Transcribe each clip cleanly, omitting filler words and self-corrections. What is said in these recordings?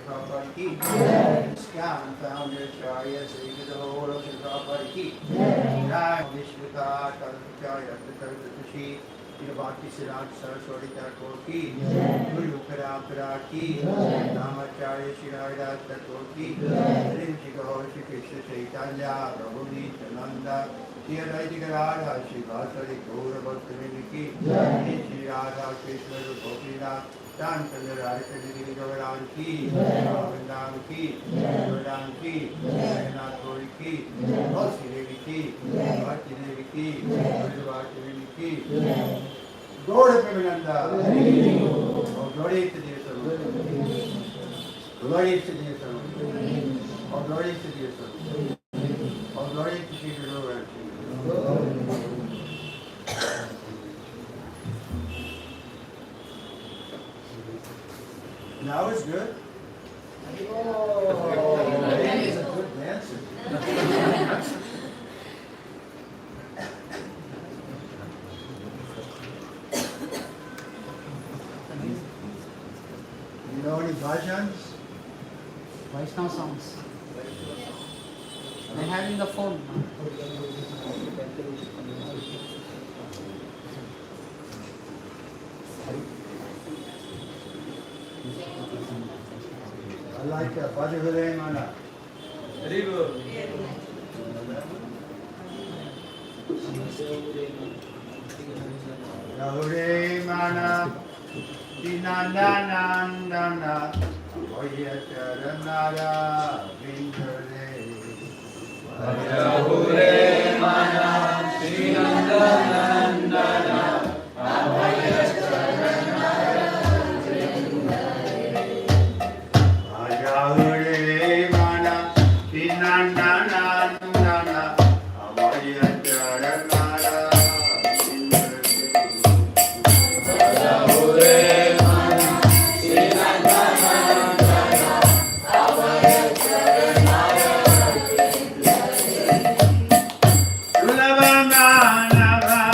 Chowpatty, Scam founder Charya Sri the whole of Chowpatty, Jai Vishwaka Kalpachaya Kalpatashi, Bhakti Siddhanta Saraswati Thakur ki, Guru Parampara ki, Namacharya Shri Haridas Thakur ki, Rim Shri Gaur Shri Krishna Chaitanya, Prabhu Nityananda, Shri Radhika Radha Shri Vasari Gaura Bhaktivinoda ki, Shri Radha Krishna Gopinath, Chandra Radhika Gauravan ki, Vrindavan ki, Gauravan ki, Jagannath Puri ki, Tulsi Devi ki, Bhakti Devi ki, Guru Bhaktivinoda ki, Gaura Premananda, oh glory to the Son, glory to the Son, oh glory to the Son, oh glory to the Lord. Now it's good. Oh, that is a good dancer. You know any bhajans? Vaishnava songs. They have in the phone. I like Bhajahure Mana. Rahure Mana, Dinandanandana, Vayacharanara, Vindhare. Rahure Mana, Dinandanandana, Nana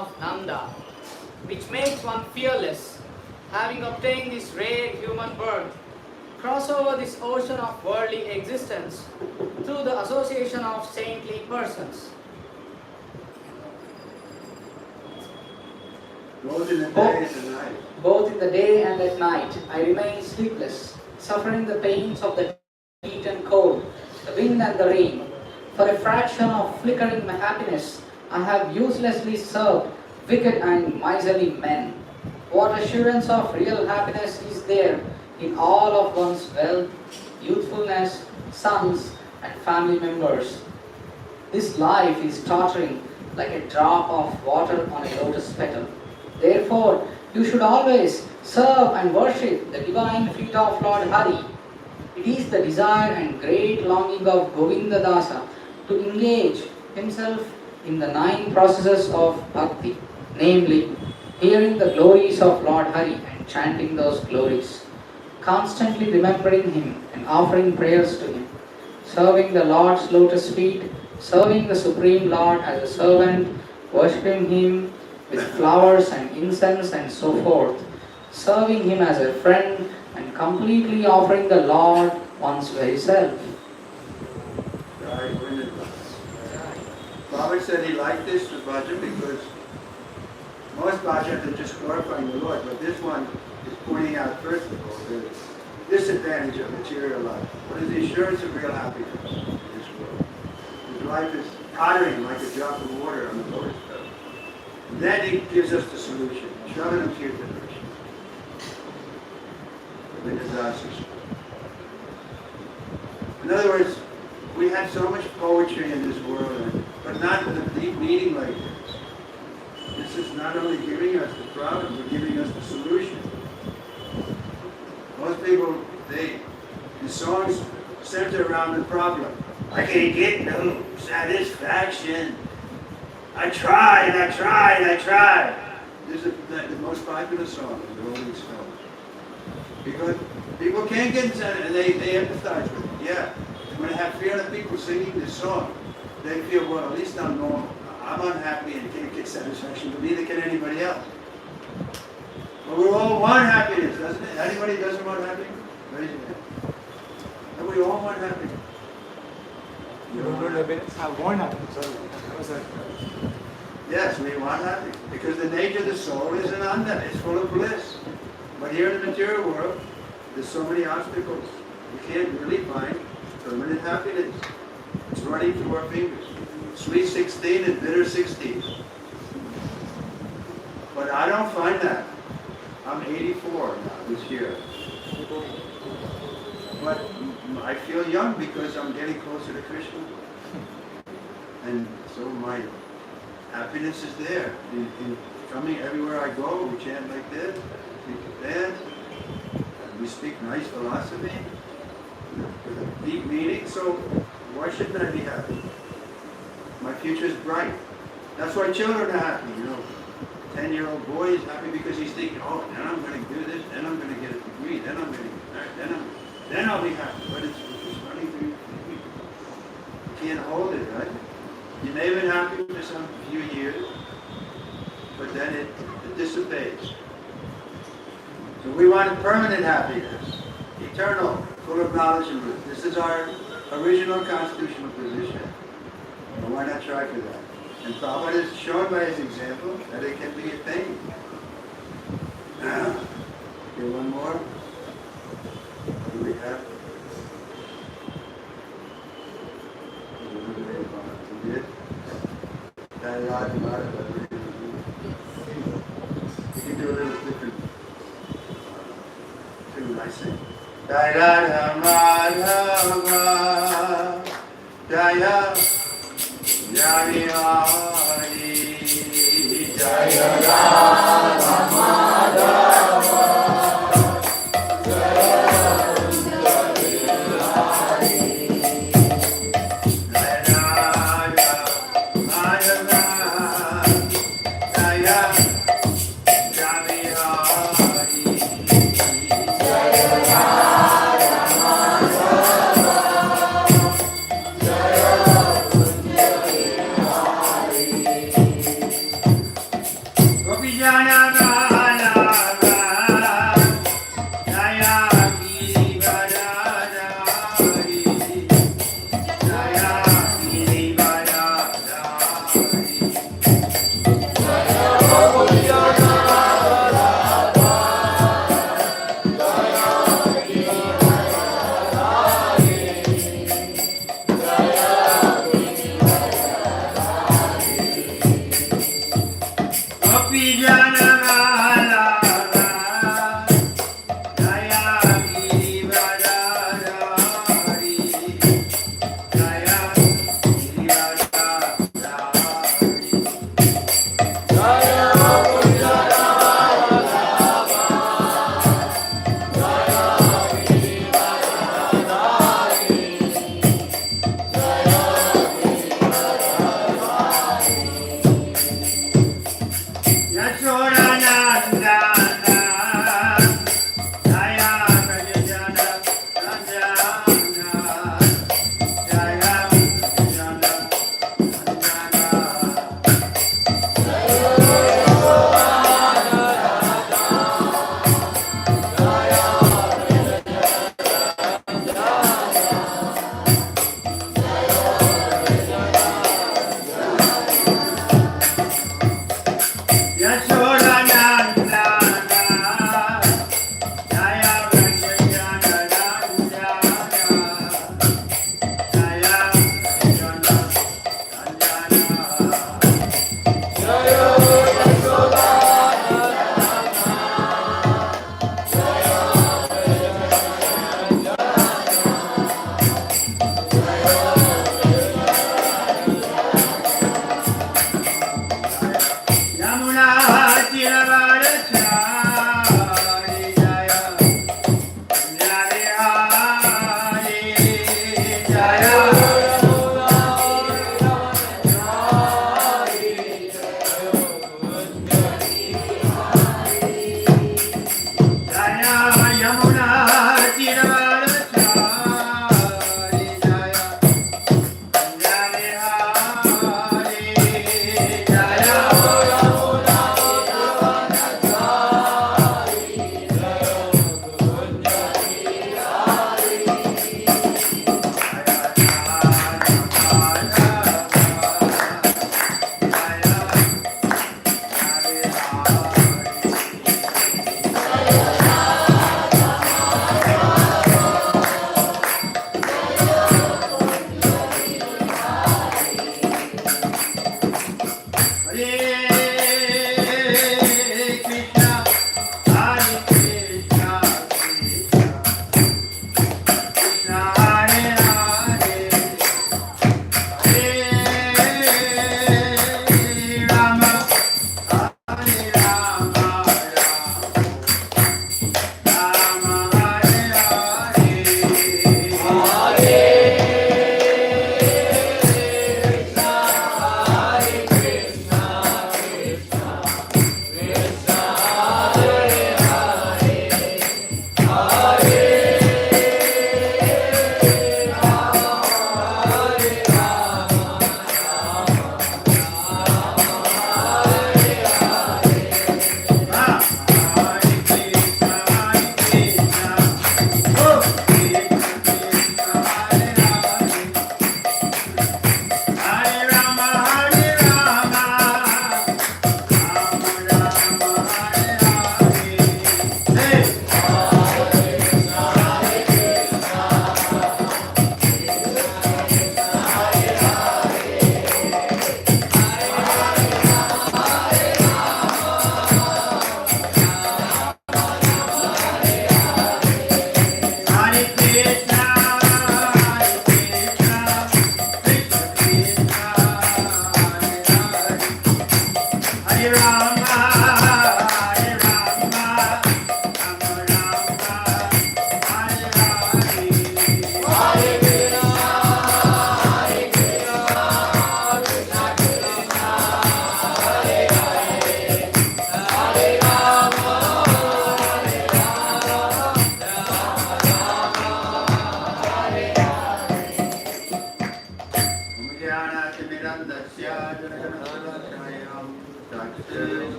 of Nanda, which makes one fearless. Having obtained this rare human birth, cross over this ocean of worldly existence through the association of saintly persons. Both in the day and the night. Both in the day and at night, I remain sleepless, suffering the pains of the heat and cold, the wind and the rain. For a fraction of flickering my happiness, I have uselessly served wicked and miserly men. What assurance of real happiness is there in all of one's wealth, youthfulness, sons, and family members? This life is tottering like a drop of water on a lotus petal. Therefore, you should always serve and worship the divine feet of Lord Hari. It is the desire and great longing of Govinda Dasa to engage himself in the 9 processes of bhakti, namely, hearing the glories of Lord Hari and chanting those glories, constantly remembering him and offering prayers to him, serving the Lord's lotus feet, serving the Supreme Lord as a servant, worshipping him with flowers and incense and so forth, serving him as a friend and completely offering the Lord one's very self. Right. Robert said he liked this bhajan because most bhajans are just glorifying the Lord, but this one is pointing out first of all the disadvantage of material life. What is the assurance of real happiness in this world? His life is tottering like a drop of water on the lotus petal. Then he gives us the solution. Shravanam Kirtan. In other words, we have so much poetry in this world, but not with a deep meaning like this. This is not only giving us the problem, but giving us the solution. Most people, the songs center around the problem. I can't get no satisfaction. I tried, I tried, I tried. This is the most popular song of the Rolling Stones. Because people can't get satisfied, and they empathize with it. Yeah. When they have 300 people singing this song, they feel, well, at least I'm normal. I'm unhappy and can't get satisfaction, but neither can anybody else. But we all want happiness, doesn't it? Anybody doesn't want happiness? Raise your hand. And we all want happiness. You don't want happiness? I want happiness. Yes, we want happiness. Because the nature of the soul is an ananda, it's full of bliss. But here in the material world, there's so many obstacles. We can't really find permanent happiness. It's running through our fingers. Sweet 16 and bitter 16. But I don't find that. I'm 84 now this year. But I feel young because I'm getting closer to Krishna. And so my happiness is there. In coming everywhere I go, we chant like this, we dance, and we speak nice philosophy with a deep meaning. So why shouldn't I be happy? My future is bright. That's why children are happy, you know. 10-year-old boy is happy because he's thinking, oh, then I'm going to do this, then I'm going to get a degree, then I'm going to get married, then I'll be happy. But it's just running through your fingers. You can't hold it, right? You may have been happy for some few years, but then it dissipates. So we want permanent happiness, eternal, full of knowledge and bliss. This is our original constitutional position. And why not try for that? And Prabhupada has shown by his example that it can be attained. Okay, one more. What do we have? We did? You can do a little different tune, I sing. Jaya Madhava Jaya Jaya Hari Jaya Radha Madhava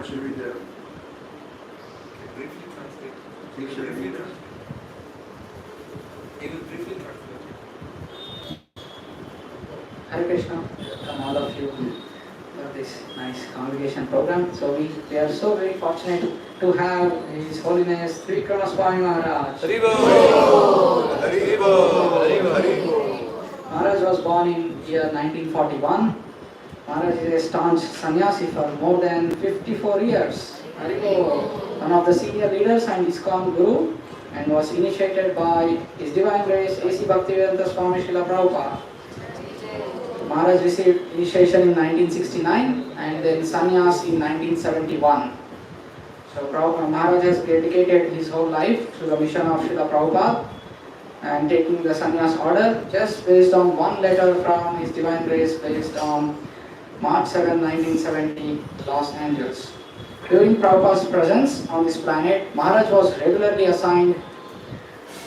what should we do? Briefly translate. You should read it. He will briefly translate. Hare Krishna, welcome all of you for this nice congregation program. So we are so very fortunate to have His Holiness Trikrama Swami Maharaj. Haribo! Haribo! Haribo! Maharaj was born in year 1941. Maharaj is a staunch sannyasi for more than 54 years. Haribo! One of the senior leaders and ISKCON Guru, and was initiated by His Divine Grace A.C. Bhaktivedanta Swami Srila Prabhupada. Maharaj received initiation in 1969 and then sannyas in 1971. So Maharaj has dedicated his whole life to the mission of Srila Prabhupada and taking the sannyas order just based on one letter from His Divine Grace based on March 7, 1970, Los Angeles. During Prabhupada's presence on this planet, Maharaj was regularly assigned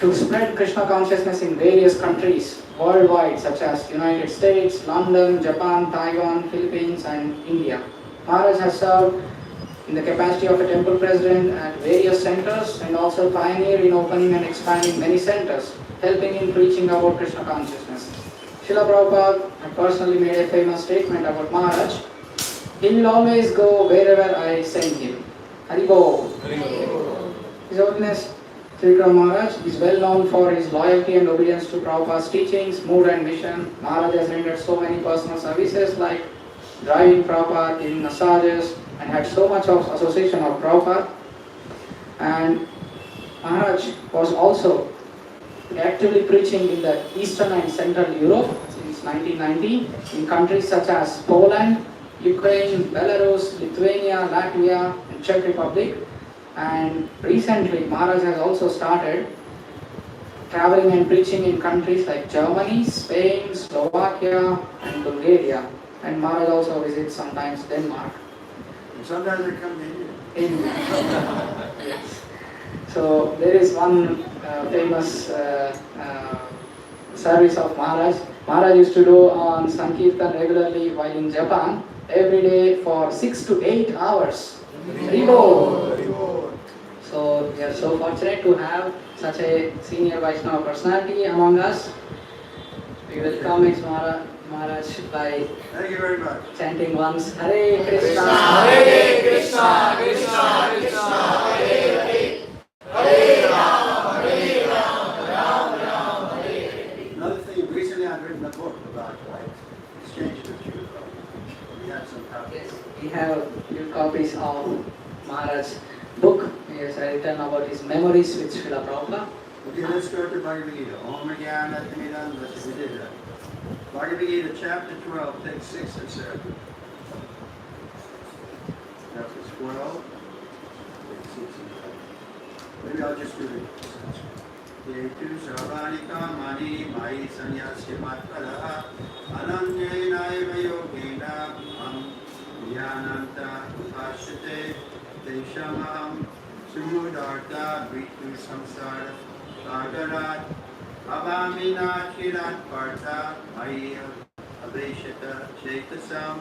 to spread Krishna consciousness in various countries worldwide such as United States, London, Japan, Taiwan, Philippines and India. Maharaj has served in the capacity of a temple president at various centers and also pioneered in opening and expanding many centers, helping in preaching about Krishna consciousness. Srila Prabhupada had personally made a famous statement about Maharaj. He will always go wherever I send him. Haribo. His Holiness Trikrama Maharaj is well known for his loyalty and obedience to Prabhupada's teachings, mood and mission. Maharaj has rendered so many personal services like driving Prabhupada, giving massages, and had so much of association of Prabhupada. And Maharaj was also actively preaching in the Eastern and Central Europe since 1990 in countries such as Poland, Ukraine, Belarus, Lithuania, Latvia, and Czech Republic. And recently, Maharaj has also started traveling and preaching in countries like Germany, Spain, Slovakia, and Bulgaria. And Maharaj also visits sometimes Denmark. And sometimes they come to India. Yes. So there is one famous service of Maharaj. Maharaj used to do on Sankirtan regularly while in Japan, every day for 6 to 8 hours. Haribo! So we are so fortunate to have such a senior Vaishnava personality among us. We welcome His Maharaj by Thank you very much. chanting once Hare Krishna, Hare Krishna, Krishna Krishna, Hare Hare, Hare Rama, Hare Rama, Rama Rama, Hare Hare. Another thing, recently I've written a book about exchanges of Jews. We have some copies. Yes, we have few copies of Maharaj's book. He has written about his memories with Srila Prabhupada. Okay, let's go to Bhagavad Gita. Om Jnana Timidam Vasudeva. Bhagavad Gita, chapter 12, text 6 and 7. Chapter 12, text 6 and 7. Maybe I'll just read it. Yetu sarvani kamani mai sanyasya matpadaha ananyena eva yogena am jnananta upashyate teshamaham sumudarta vitu samsara sagarat avamina chirat partha mai aveshata chetasam.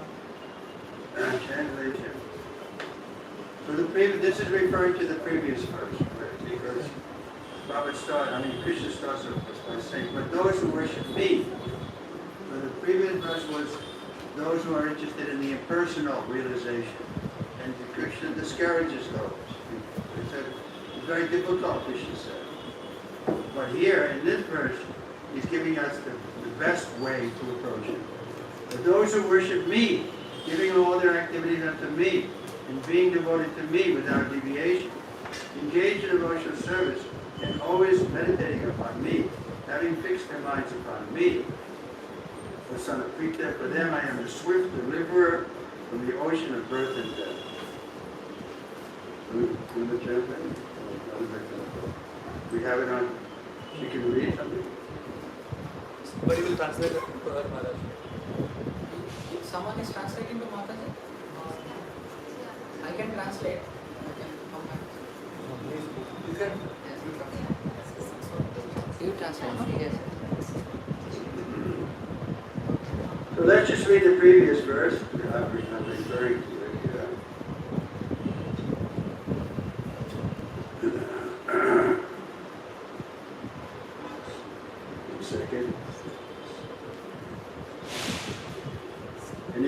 Translation. So this is referring to the previous verse, because Krishna starts by saying, but those who worship me. So the previous verse was those who are interested in the impersonal realization. And Krishna discourages those. He said, it's very difficult, Krishna said. But here, in this verse, he's giving us the best way to approach it. But those who worship me, giving all their activities unto me, and being devoted to me without deviation, engaged in devotional service, and always meditating upon me, having fixed their minds upon me. O son of Prita, for them I am the swift deliverer from the ocean of birth and death. We have it on, you can read something. But you will translate it for her, Maharaj. If someone is translating to Mataji, I can translate. You can. You translate, no? Yes. So let's just read the previous verse. I'm referring to it.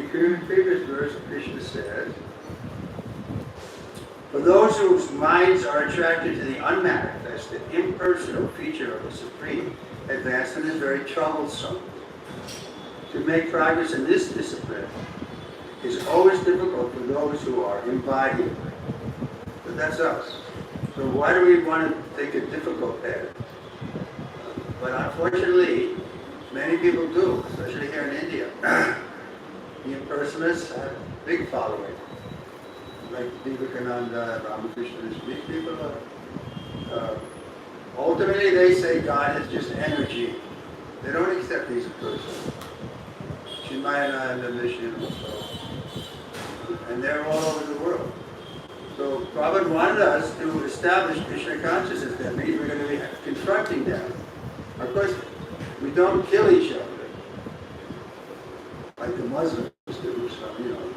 previous verse, Krishna says, for those whose minds are attracted to the unmanifested, impersonal feature of the Supreme, advancement is very troublesome. To make progress in this discipline is always difficult for those who are embodied. But that's us. So why do we want to take a difficult path? But unfortunately, many people do, especially here in India. The impersonalists have a big following. Like Vivekananda, Ramakrishna, these people ultimately they say God is just energy. They don't accept He's a person. Chimayananda, Vishnu, and they're all over the world. So Prabhupada wanted us to establish Krishna consciousness. That means we're going to be confronting them. Of course, we don't kill each other like the Muslims do. So,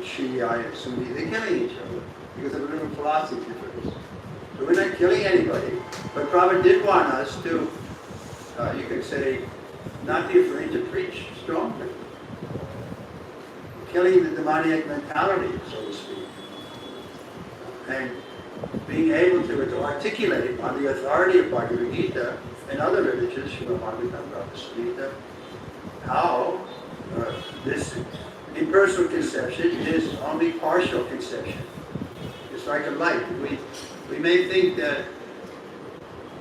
Shia and Sunni, they're killing each other because of a little philosophy difference. So we're not killing anybody. But Prabhupada did want us to, you could say, not be afraid to preach strongly. Killing the demoniac mentality, so to speak. And being able to articulate on the authority of Bhagavad Gita and other religions, how this impersonal conception is only partial conception. It's like a light. We may think that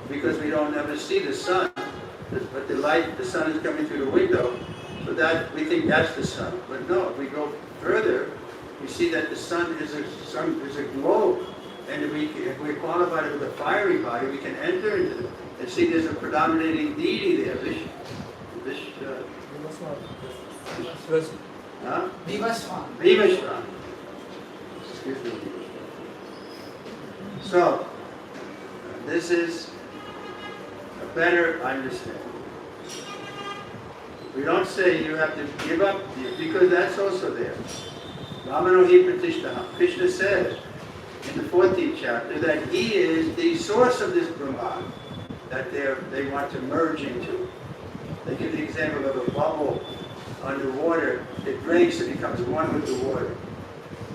because we don't ever see the sun, but the sun is coming through the window, so that we think that's the sun. But no, if we go further, we see that the sun is a globe. And if we're qualified with a fiery body, we can enter into it and see there's a predominating deity there. Vivaswan. Excuse me. So, this is a better understanding. We don't say you have to give up, because that's also there. Ramanohi Pratishtaha. Krishna says in the 14th chapter that He is the source of this Brahman that they want to merge into. They give the example of a bubble underwater. It breaks and becomes one with the water.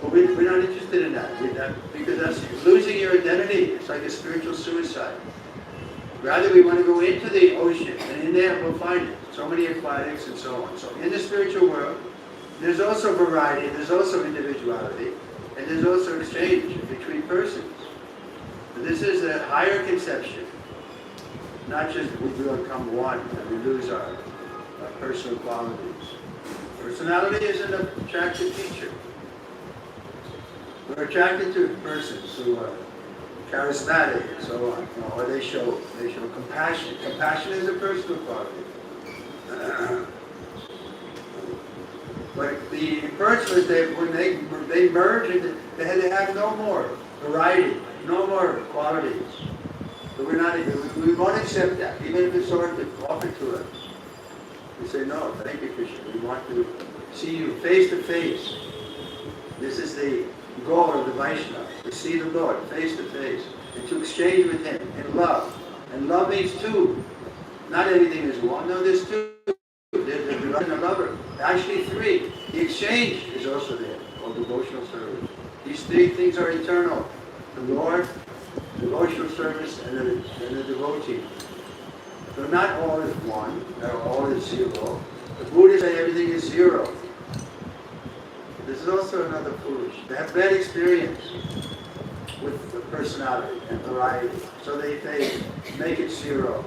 But we're not interested in that, because that's losing your identity. It's like a spiritual suicide. Rather, we want to go into the ocean, and in there we'll find it. So many aquatics and so on. So in the spiritual world, there's also variety, there's also individuality, and there's also exchange between persons. So this is a higher conception. Not just we become one and we lose our personal qualities. Personality is an attractive feature. We're attracted to persons who are charismatic and so on, or they show compassion. Compassion is a personal quality. But the impersonalists, when they merge, they have no more variety, no more qualities. But we won't accept that, even if it's offered to us. We say, no, thank you, Krishna. We want to see you face to face. This is the goal of the Vaishnava, to see the Lord face to face and to exchange with Him in love. And love means two. Not everything is one. No, there's two. There's a beloved and a lover. Actually, three. The exchange is also there, called devotional service. These three things are eternal. The Lord, devotional service, and the devotee. So not all is one, not all is zero. The Buddhists say everything is zero. This is also another foolish. They have bad experience with the personality and variety. So they make it zero.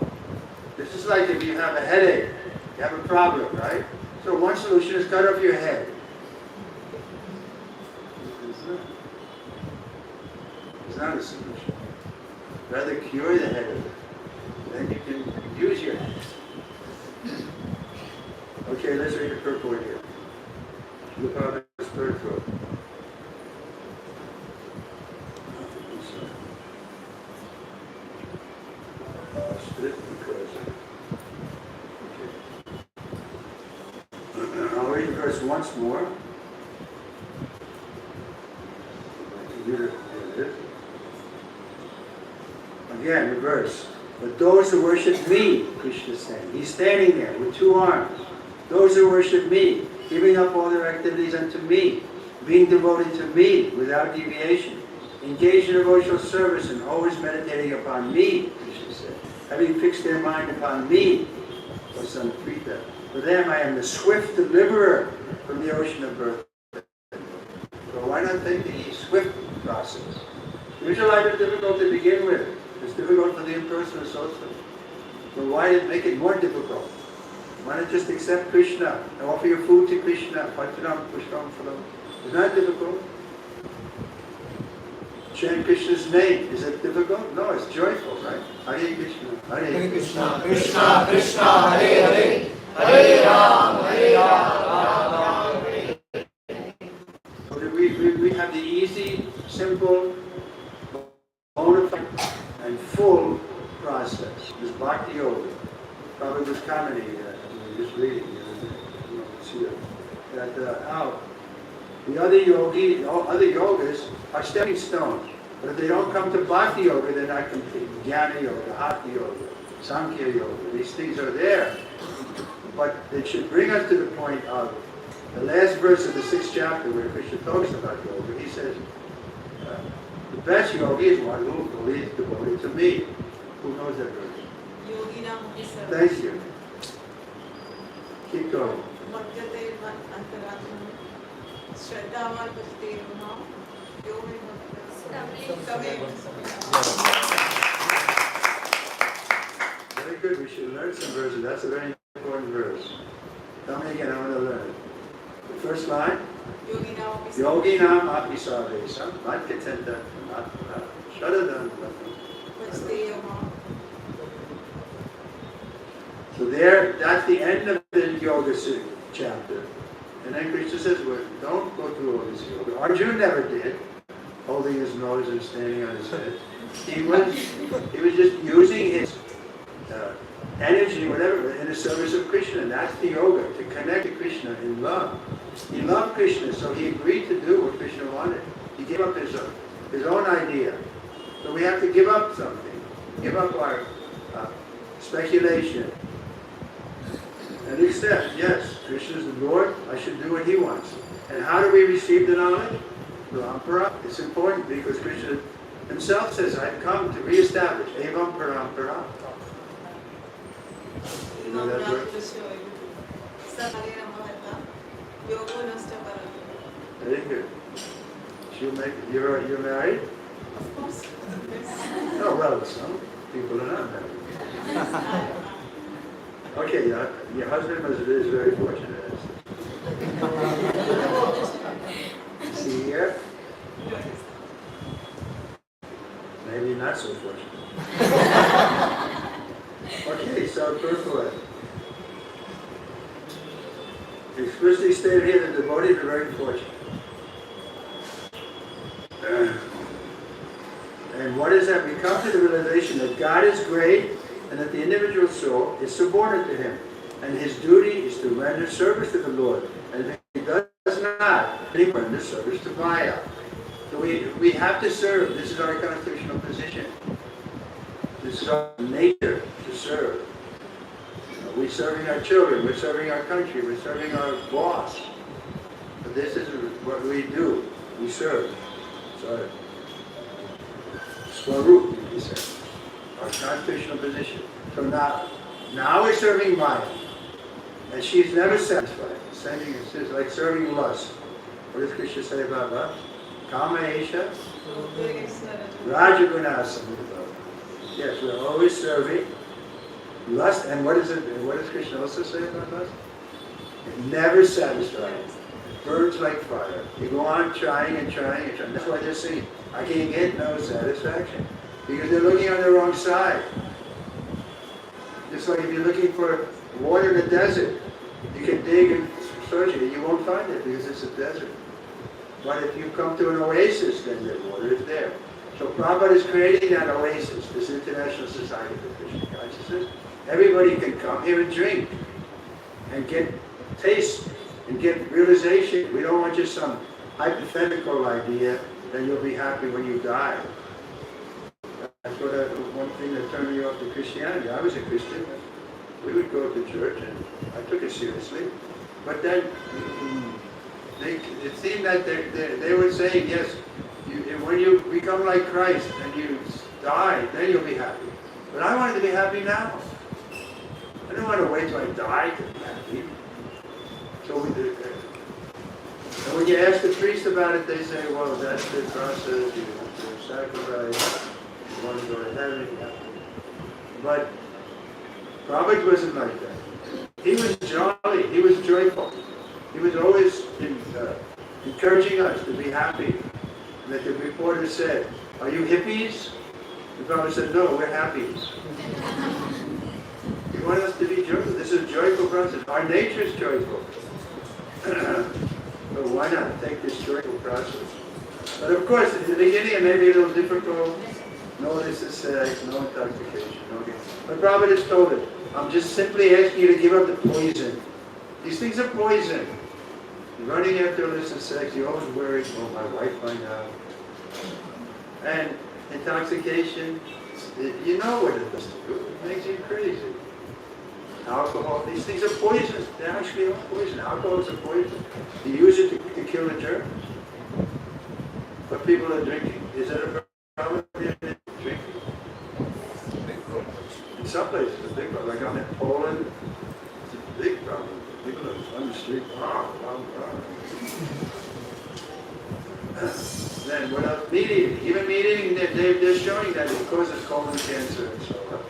This is like if you have a headache, you have a problem, right? So one solution is cut off your head. It's not a solution. Rather cure the head of it. Then you can use your hands. Okay, let's read the purport here. Look how it's third throat. Split because. Okay. I'll read the verse once more. Again, the verse. But those who worship me, Krishna is saying. He's standing there with two arms. Those who worship me, giving up all their activities unto me, being devoted to me without deviation, engaged in devotional service and always meditating upon me, Krishna said, having fixed their mind upon me, Vasanprita. For them I am the swift deliverer from the ocean of birth. So why not take the swift process? Usually life is difficult to begin with. It's difficult for the impersonal also. So why make it more difficult? Why not just accept Krishna and offer your food to Krishna? Pacharam pushpam phalam. It's not difficult. Chant Krishna's name. Is it difficult? No, it's joyful, right? Hare Krishna. Hare Krishna, Krishna, Krishna, Hare Hare, Hare Ram, Hare Ram, Hare Hare. We have the easy, simple, bona fide, and full process. This Bhakti Yoga. Probably was comedy, we were just reading see that the other yogas are stepping stones. But if they don't come to Bhakti Yoga, they're not complete. Jnana Yoga, Hatha Yoga, Sankhya Yoga, these things are there. But it should bring us to the point of the last verse of the 6th chapter where Krishna talks about yoga. He says, the best yogi is one who is devoted to me. Who knows that verse? Thank you. Keep going. Very good. We should learn some verses. That's a very important verse. Tell me again. I want to learn it. The first line. Yoginam api sarvesam madhyatenta matma shadadam. So there, that's the end of the yoga chapter. And then Krishna says, well, don't go through all this yoga. Arjuna never did, holding his nose and standing on his head. He was just using his energy, whatever, in the service of Krishna. And that's the yoga, to connect to Krishna in love. He loved Krishna, so he agreed to do what Krishna wanted. He gave up his own idea. So we have to give up something. Give up our speculation. And accept, yes, Krishna is the Lord, I should do what he wants. And how do we receive the knowledge? Parampara. It's important because Krishna himself says, I've come to reestablish Evam Parampara. You know that word? Very good. You're married? Of course. Oh, well, some people are not married. Okay, your husband is very fortunate. See here? Maybe not so fortunate. Okay, so purport. Explicitly stated here that devotees are very fortunate. And what is that? We come to the realization that God is great and that the individual soul is subordinate to him. And his duty is to render service to the Lord. And if he does not, he renders service to Maya. So we have to serve. This is our constitutional position. This is our nature to serve. We're serving our children, we're serving our country, we're serving our boss. But this is what we do. We serve. So, Swarup, you say. Our constitutional position. So now we're serving Maya. And she's never satisfied. It's like serving lust. What does Krishna say about lust? Kama Esha Rajaguna Samudra. Yes, we're always serving lust. And what is it? What does Krishna also say about lust? It never satisfies. Burns like fire. You go on trying and trying and trying. That's why they're saying, I can't get no satisfaction. Because they're looking on the wrong side. Just like if you're looking for water in the desert, you can dig and search it, and you won't find it because it's a desert. But if you come to an oasis, then the water is there. So Prabhupada is creating that oasis, this International Society for Krishna Consciousness. Everybody can come here and drink and get taste and get realization. We don't want just some hypothetical idea that you'll be happy when you die. That's what one thing that turned me off to Christianity. I was a Christian. We would go to church and I took it seriously. But then it seemed that they were saying, yes, when you become like Christ and you die, then you'll be happy. But I wanted to be happy now. I didn't want to wait till I died to be happy. So we did that. And when you ask the priest about it, they say, well, that's the process, you have to sacrifice, you want to go to heaven, you have to. But Robert wasn't like that. He was jolly, he was joyful. He was always encouraging us to be happy. And that the reporter said, are you hippies? The Prabhupada said, no, we're happies. He wanted us to be joyful. This is a joyful process. Our nature is joyful. So why not take this joyful process? But of course, in the beginning it may be a little difficult. No illicit sex, no intoxication. Okay. But Prabhupada has told it. I'm just simply asking you to give up the poison. These things are poison. You're running after illicit sex, you're always worried, oh, my wife find out. And intoxication, you know what it does to you. It makes you crazy. Alcohol, these things are poison. They actually are poison. Alcohol is a poison. You use it to kill a germ. But people are drinking. Is that a problem? Drinking? In some places, it's a big problem. Like I'm in Poland, it's a big problem. People are on the street. Then what else? Meat eating. Even meat eating, they're showing that it causes colon cancer and so on.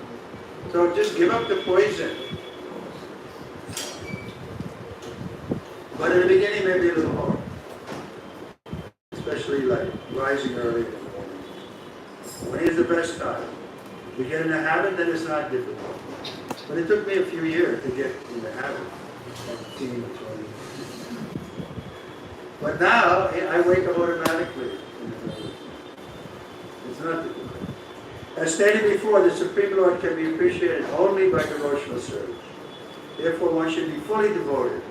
So just give up the poison. But in the beginning, maybe a little hard. Especially like rising early in the morning. When is the best time? If you get in the habit, then it's not difficult. But it took me a few years to get in the habit. 19 or 20. But now, I wake up automatically. It's not difficult. As stated before, the Supreme Lord can be appreciated only by devotional service. Therefore, one should be fully devoted.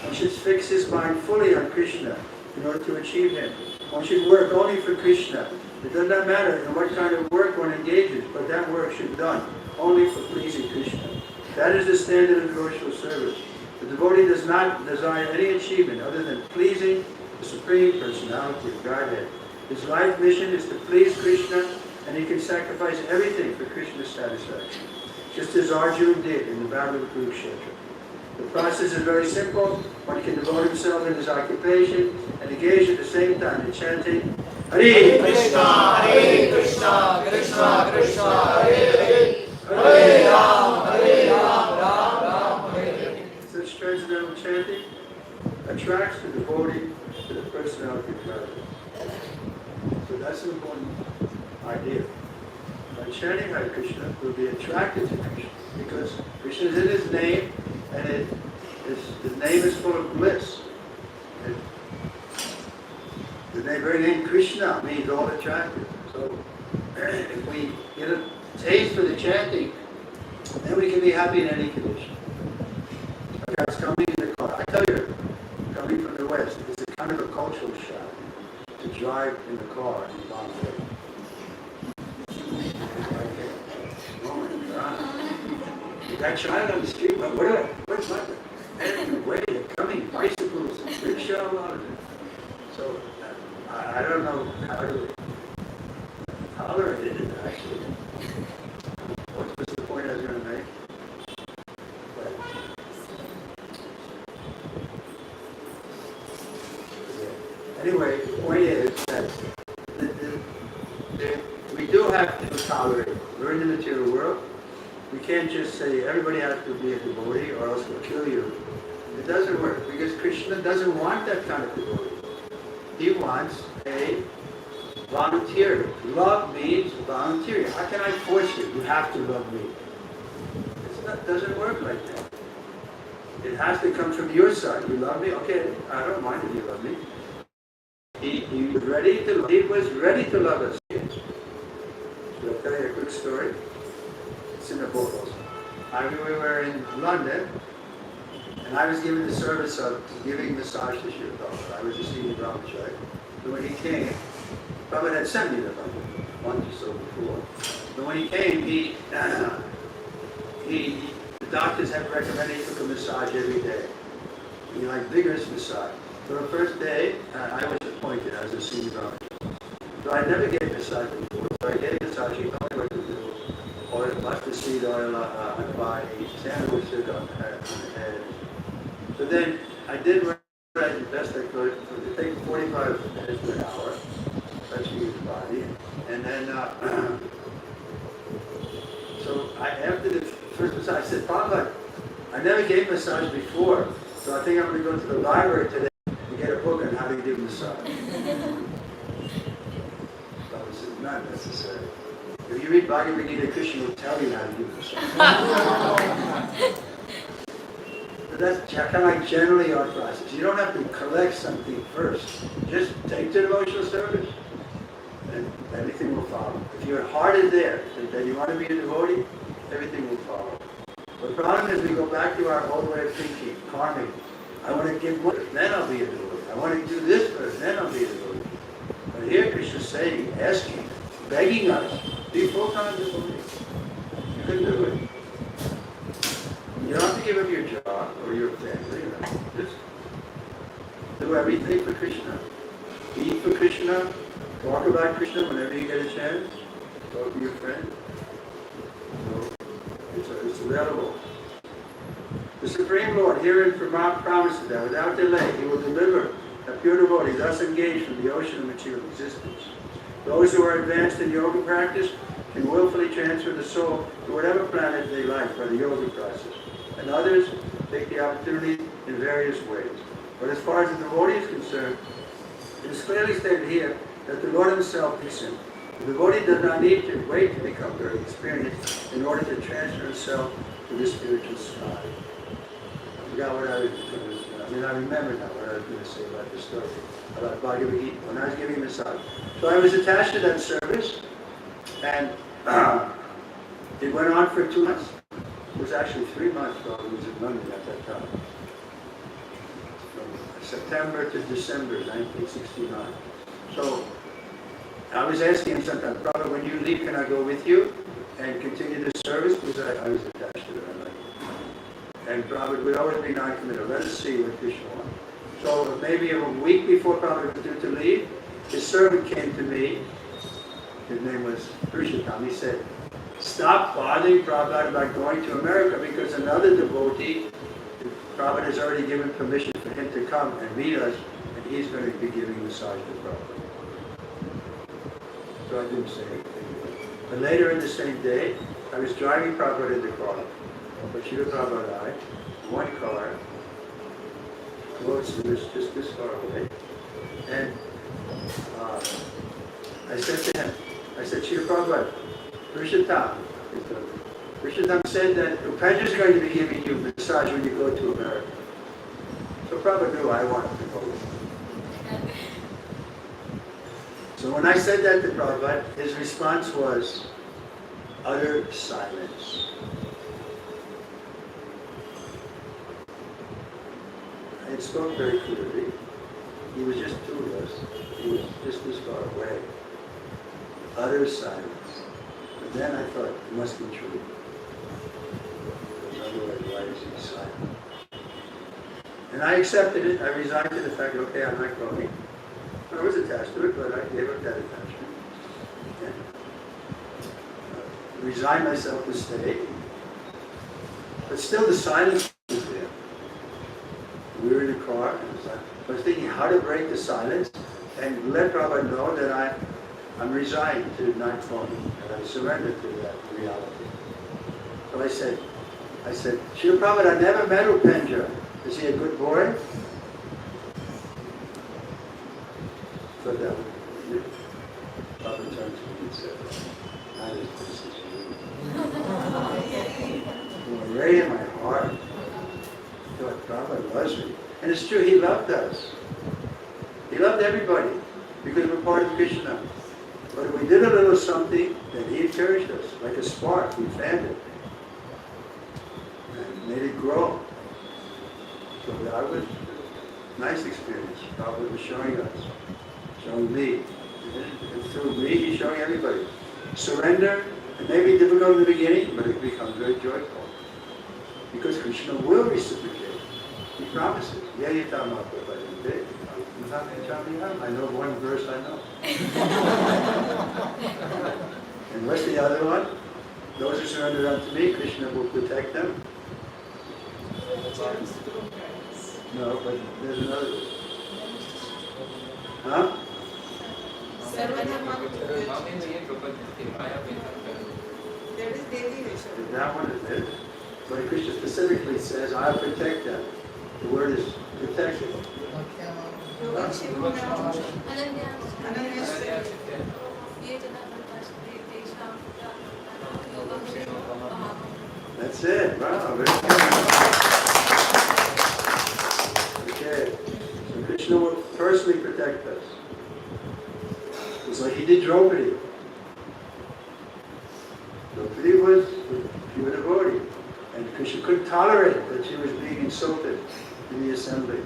One should fix his mind fully on Krishna in order to achieve him. One should work only for Krishna. It does not matter in what kind of work one engages, but that work should be done only for pleasing Krishna. That is the standard of devotional service. The devotee does not desire any achievement other than pleasing the Supreme Personality of Godhead. His life mission is to please Krishna, and he can sacrifice everything for Krishna's satisfaction, just as Arjuna did in the Battle of Kurukshetra. The process is very simple. One can devote himself in his occupation and engage at the same time in chanting Hare Krishna, Krishna Krishna, Hare Hare Ram, Ram Ram, Hare. Such transcendental chanting attracts the devotee to the personality of God. So that's an important idea. By chanting Hare Krishna, we'll be attracted to Krishna because Krishna is in his name, and his name is full of bliss. The very name Krishna means all attractive. So if we get a taste for the chanting, then we can be happy in any condition. I was coming in the car. I tell you, coming from the West, it's a kind of a cultural shock to drive in the car in Bombay. Oh my God. That child on the street, what's like that? Everywhere they're coming, bicycles, rickshaw, a lot of it. So I don't know how to tolerate it actually. What was the point I was going to make? But, anyway, the point is that we do have to tolerate it. We're in the material world. We can't just say everybody has to be a devotee or else we'll kill you. It doesn't work because Krishna doesn't want that kind of devotee. He wants a volunteer. Love means volunteer. How can I force you? You have to love me. It doesn't work like that. It has to come from your side. You love me? Okay, I don't mind if you love me. He was ready to love us. So I'll tell you a quick story. It's in the book also. We were in London, and I was given the service of giving massage to Srila Prabhupada. I was the senior brahmachari. So when he came, Prabhupada had sent me to London once or so before. But when he came, the doctors had recommended he took a massage every day. He liked vigorous massage. So the first day, I was appointed as a senior doctor. So I never gave massage before. So I gave massage. He told me what to do. Oil, mustard seed oil on the body, sandalwood stick on the head. So then I did what I did best I could. So it took 45 minutes to an hour, touching his body. And then, so after the first massage, I said, Papa, I never gave massage before. So I think I'm going to go to the library today and get a book on how to give massage. Papa said, not necessary. If you read Bhagavad Gita, Krishna will tell you how to give massage. But that's kind of like generally our process. You don't have to collect something first. Just take the devotional service and everything will follow. If your heart is there, that you want to be a devotee, everything will follow. But the problem is we go back to our old way of thinking, karmic. I want to give more, then I'll be a devotee. I want to do this first, then I'll be a devotee. But here Krishna is saying, asking, begging us, be full-time devotee. You can do it. You don't have to give up your job or your family. Just do everything for Krishna. Eat for Krishna. Talk about Krishna whenever you get a chance. Talk to your friend. So it's available. The Supreme Lord, herein promises that without delay He will deliver a pure devotee thus engaged from the ocean of material existence. Those who are advanced in yoga practice can willfully transfer the soul to whatever planet they like by the yoga process. And others take the opportunity in various ways. But as far as the devotee is concerned, it is clearly stated here that the Lord Himself is Him. The devotee does not need to wait to become very experienced in order to transfer himself to the spiritual sky. I forgot what I was going to say. I remember now what I was going to say about the story, about Bhagavad Gita, when I was giving massage. So I was attached to that service, and it went on for 2 months. It was actually 3 months while I was in London at that time. From September to December 1969. So I was asking him sometimes, Brother, when you leave, can I go with you and continue the service? Because I was attached to them. And Prabhupada would always be non-committal. Let us see what Krishna wants. So maybe a week before Prabhupada was due to leave, his servant came to me. His name was Purushottam. He said, stop bothering Prabhupada about going to America because another devotee, Prabhupada has already given permission for him to come and meet us, and he's going to be giving massage to Prabhupada. So I didn't say anything. But later in the same day, I was driving Prabhupada in the car. But Srila Prabhupada and I, one car, close to just this far away. And I said to him, I said, Srila Prabhupada, Purushottam said that Upendra's is going to be giving you massage when you go to America. So Prabhupada knew I wanted to go with him. So when I said that to Prabhupada, his response was utter silence. I spoke very clearly. He was just two of us. He was just this far away. Utter silence. But then I thought, it must be true. Because otherwise, why is he silent? And I accepted it. I resigned to the fact, okay, I'm not going. I was attached to it, but I gave up that attachment. And resigned myself to stay. But still the silence was there. We were in the car, and I was thinking how to break the silence and let Prabhupada know that I'm resigned to not going, and I surrendered to that reality. So I said, Srila Prabhupada, I never met Upendra. Is he a good boy? So that Prabhupada turned to me and said, I was this is you. Right in my heart. I thought Prabhupada loves me. And it's true, he loved us. He loved everybody because we're part of Krishna. But if we did a little something, then he encouraged us. Like a spark, we fanned it. And made it grow. So that was a nice experience. Prabhupada was showing us, showing me. And through me, he's showing everybody. Surrender, it may be difficult in the beginning, but it becomes very joyful. Because Krishna will reciprocate. He promises. I know one verse I know. And what's the other one? Those who surrender unto me, Krishna will protect them. No, but there's another one. Huh? That one is it. But Krishna specifically says, I'll protect them. The word is protection. That's it. Wow. Very good. Okay. So Krishna will personally protect us. It's like he did Chowpatty. Chowpatty was pure devotee. And Krishna couldn't tolerate that she was being insulted in the assembly.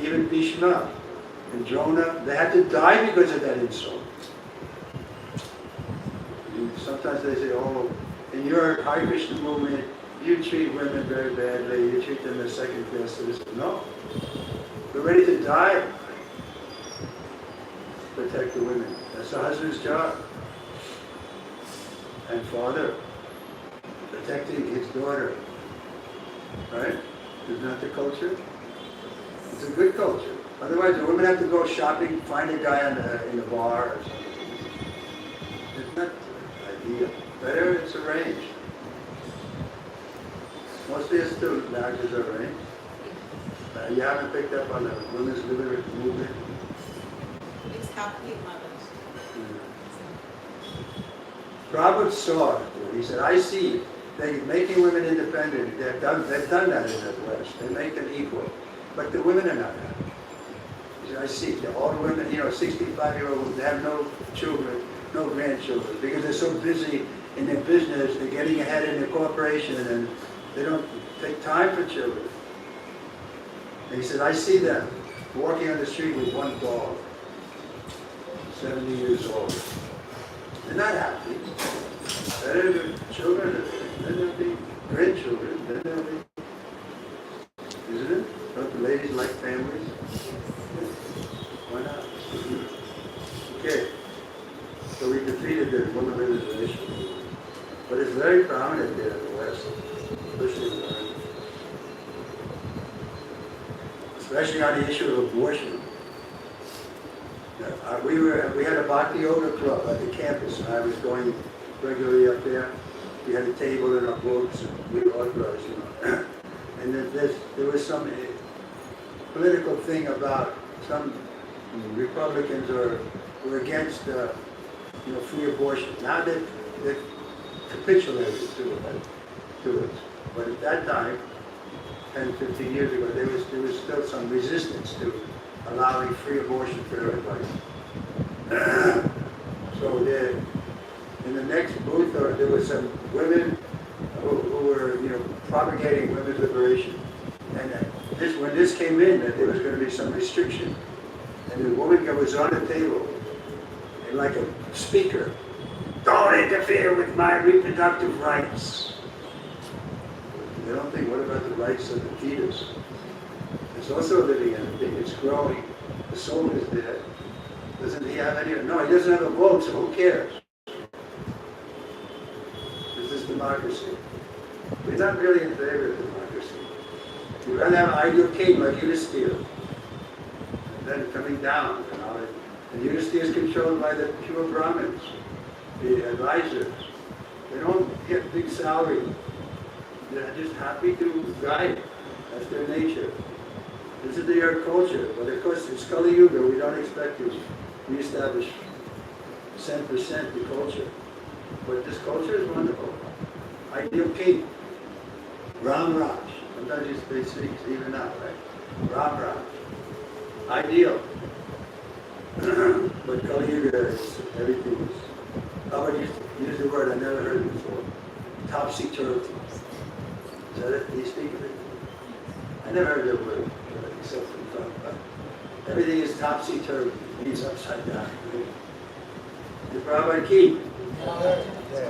Even Bhishma and Jonah, they had to die because of that insult. And sometimes they say, oh, in your Hare Krishna movement, you treat women very badly, you treat them as second-class citizens. No. We're ready to die. Protect the women. That's the husband's job. And father, protecting his daughter. Right? Isn't that the culture? It's a good culture. Otherwise, the women have to go shopping, find a guy in the bar or something. It's not ideal. Better it's arranged. Mostly it's still marriages are arranged. You haven't picked up on the women's liberation movement? It's happening, mothers. Prabhupada saw it. He said, I see they're making women independent. They've done that in the West. They make them equal. But the women are not happy. He said, I see all the women, 65-year-olds, they have no children, no grandchildren, because they're so busy in their business, they're getting ahead in their corporation, and they don't take time for children. And he said, I see them walking on the street with one dog, 70 years old. They're not happy. Better the children, then there'll be grandchildren, then there'll be, isn't it? Don't the ladies like families? Why not? Okay. So we defeated the woman liberation. But it's very prominent there in the West, especially in America. Especially on the issue of abortion. We had a Bhakti Yoga club at the campus, and I was going regularly up there. We had a table and our books, and we authorized, And then there was some political thing about some Republicans were against free abortion. Now they've capitulated to it. But at that time, 10, 15 years ago, there was still some resistance to allowing free abortion for everybody. So in the next booth, there were some women who were, propagating women's liberation. And when this came in, that there was going to be some restriction. And the woman was on the table, and like a speaker, don't interfere with my reproductive rights. They don't think, what about the rights of the fetus? It's also a living entity. It's growing. The soul is dead. Doesn't he have any? No, he doesn't have a vote, so who cares? This is democracy. We're not really in favor of democracy. We'd rather have an ideal king like Yudhisthira. And then coming down. And Yudhisthira is controlled by the pure Brahmins, the advisors. They don't get big salary. They're just happy to guide. That's their nature. This is their culture. But of course, in Kali Yuga, we don't expect to reestablish 100% the culture. But this culture is wonderful. Ideal king. Ram Raj. Sometimes they speak even now, right? Ram Raj. Ideal. But Kali Yuga is everything is. How about use the word I never heard it before? Topsy-turvy. Is that it? Do you speak of it? I never heard that word, except from talk about. Everything is topsy-turvy. It means upside down. The Prabhupada key.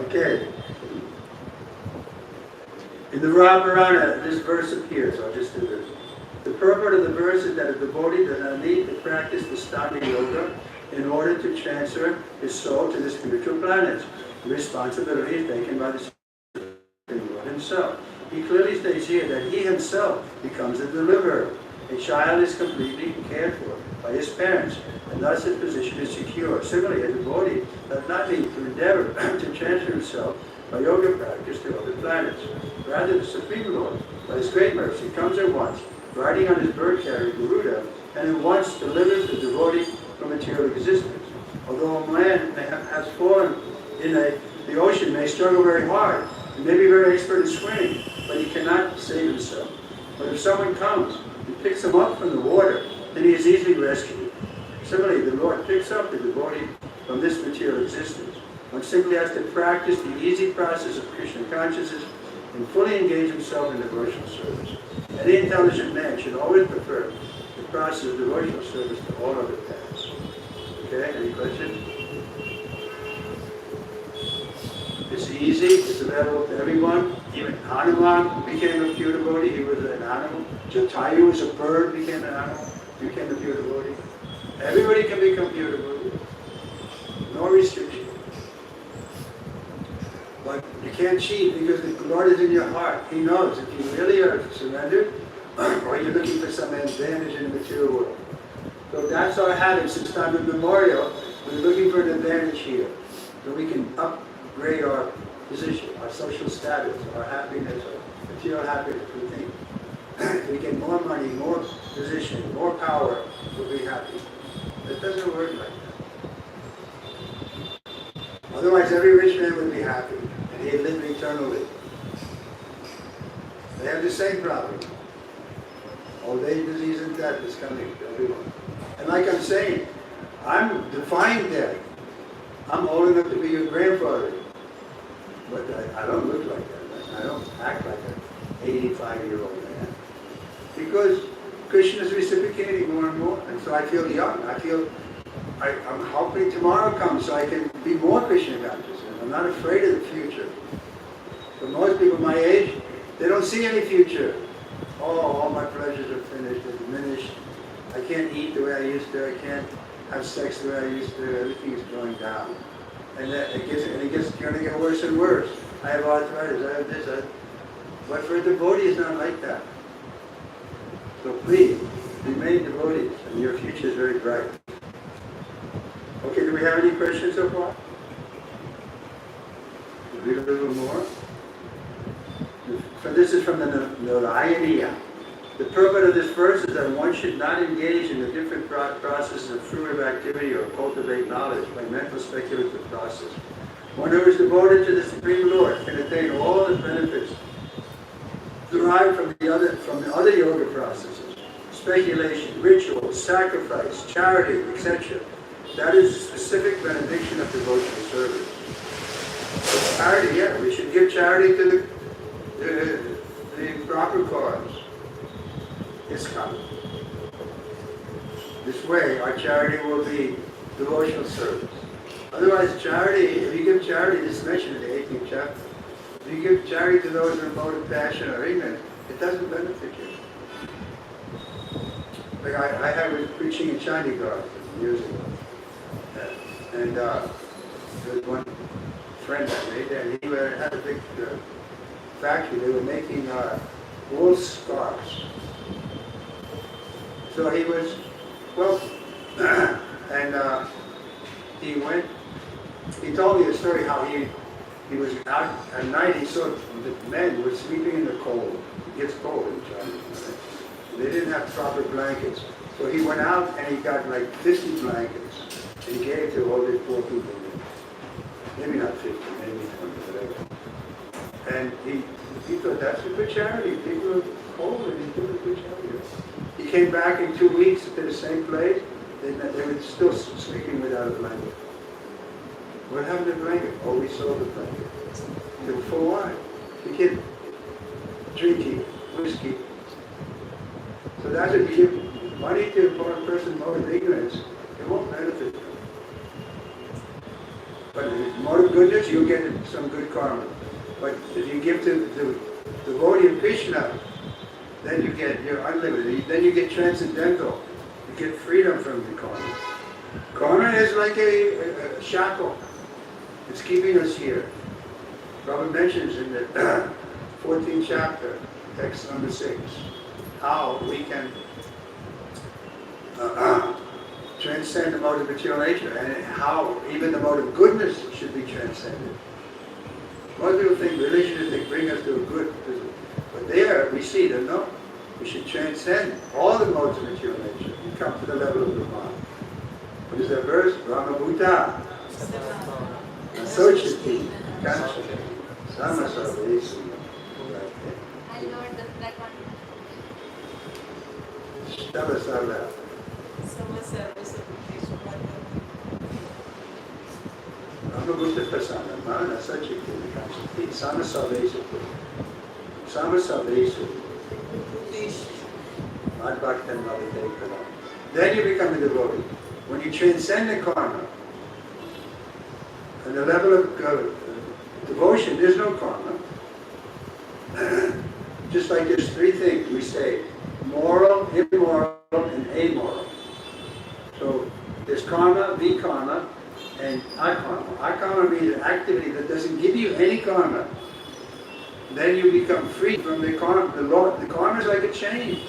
Okay. In the Ramarana, this verse appears. I'll just do this. The purport of the verse is that a devotee does not need to practice Vistana Yoga in order to transfer his soul to the spiritual planets. The responsibility is taken by the Supreme Lord himself. He clearly states here that he himself becomes a deliverer. A child is completely cared for by his parents, and thus his position is secure. Similarly, a devotee does not need to endeavor to transfer himself by yoga practice to other planets. Rather, the Supreme Lord, by his great mercy, comes at once, riding on his bird carrier Garuda, and at once delivers the devotee from material existence. Although a man has fallen in the ocean, may struggle very hard, he may be very expert in swimming, but he cannot save himself. But if someone comes and picks him up from the water, then he is easily rescued. Similarly, the Lord picks up the devotee from this material existence. One simply has to practice the easy process of Krishna consciousness and fully engage himself in devotional service. Any intelligent man should always prefer the process of devotional service to all other paths. Okay, any questions? It's easy, it's available to everyone. Even Hanuman became a pure devotee, he was an animal. Jatayu was a bird, became an animal, became a pure devotee. Everybody can become pure devotee. No restriction. But you can't cheat because the Lord is in your heart. He knows if you really are surrendered or you're looking for some advantage in the material world. So that's our habit since time immemorial. We're looking for an advantage here. So we can upgrade our position, our social status, our happiness, our material happiness. We think if we get more money, more position, more power, we'll be happy. It doesn't work like that. Otherwise, every rich man would be happy, and he'd live eternally. They have the same problem. Old age, disease, and death is coming to everyone. And like I'm saying, I'm defying death. I'm old enough to be your grandfather. But I don't look like that. I don't act like an 85-year-old man. Because Krishna is reciprocating more and more. And so I feel young. I'm hoping tomorrow comes so I can be more Krishna conscious. I'm not afraid of the future. For most people my age, they don't see any future. Oh, all my pleasures are finished, they're diminished. I can't eat the way I used to. I can't have sex the way I used to. Everything is going down. And it gets going to get worse and worse. I have arthritis, I have this, but for a devotee, it's not like that. So please, remain devotees, and your future is very bright. Okay, do we have any questions so far? Read a little more. So this is from the Narayaniya. The purport of this verse is that one should not engage in the different processes of fruitive activity or cultivate knowledge by mental speculative process. One who is devoted to the Supreme Lord can attain all the benefits derived from the other yoga processes, speculation, ritual, sacrifice, charity, etc. That is the specific benediction of devotional service. So charity, yeah, we should give charity to the proper cause. It's coming. This way, our charity will be devotional service. Otherwise, charity, if you give charity, this is mentioned in the 18th chapter, if you give charity to those in mode of passion or ignorance, it doesn't benefit you. Like I was preaching in Chandigarh years ago, and there was one friend I made there, and he had a big factory. They were making wool scarves. So he was wealthy, and he told me a story how he was out at night, he saw the men were sleeping in the cold. It gets cold in China. Right? They didn't have proper blankets. So he went out and he got like 50 blankets and he gave to all the poor people. Maybe not 50, maybe 20, whatever. And he thought that's a good charity. People are cold and he's doing a good charity. He came back in 2 weeks to the same place. They were still sleeping without a blanket. What happened to the blanket? Oh, we sold the blanket. For why? To get drinking, whiskey. So that's if you give money to a person more of ignorance, it won't benefit them. But if more of goodness, you'll get some good karma. But if you give to the devotee of Krishna, Then you're unlimited. Then you get transcendental. You get freedom from the karma. Karma is like a shackle. It's keeping us here. Prabhupada mentions in the 14th chapter, text number 6, how we can transcend the mode of material nature, and how even the mode of goodness should be transcended. Most people think religion is to bring us to a good, but there we see that no, we should transcend all the modes of material nature and come to the level of Brahman. What is that verse? Brahma Bhuta, Nasochati, Kanchati, Samasavesi. I learned that one. Shtavasala. Sama service application. Brahma Bhuta Pasana, Mana Sachiti, Kanchati, Samasavesi. Samasavesi. Then you become a devotee. When you transcend the karma, and the level of devotion, there's no karma. Just like there's three things we say: moral, immoral, and amoral. So there's karma, vikarma, and akarma. Akarma means an activity that doesn't give you any karma. Then you become free from the karma. The karma is like a chain.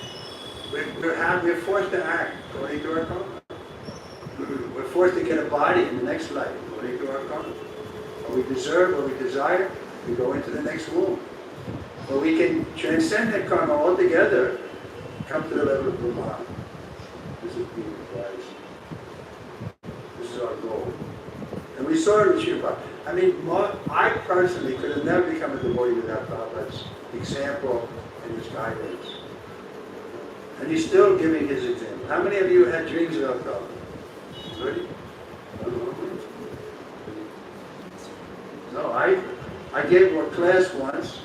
We're forced to act according to our karma. We're forced to get a body in the next life according to our karma. What we deserve, what we desire, we go into the next womb. But we can transcend that karma altogether, come to the level of Brahman. This is being wise. This is our goal. And we saw it with Chowpatty. I mean, I personally could have never become a devotee without Prabhupada's example and his guidance. And he's still giving his example. How many of you had dreams about Prabhupada? Ready? No, I gave a class once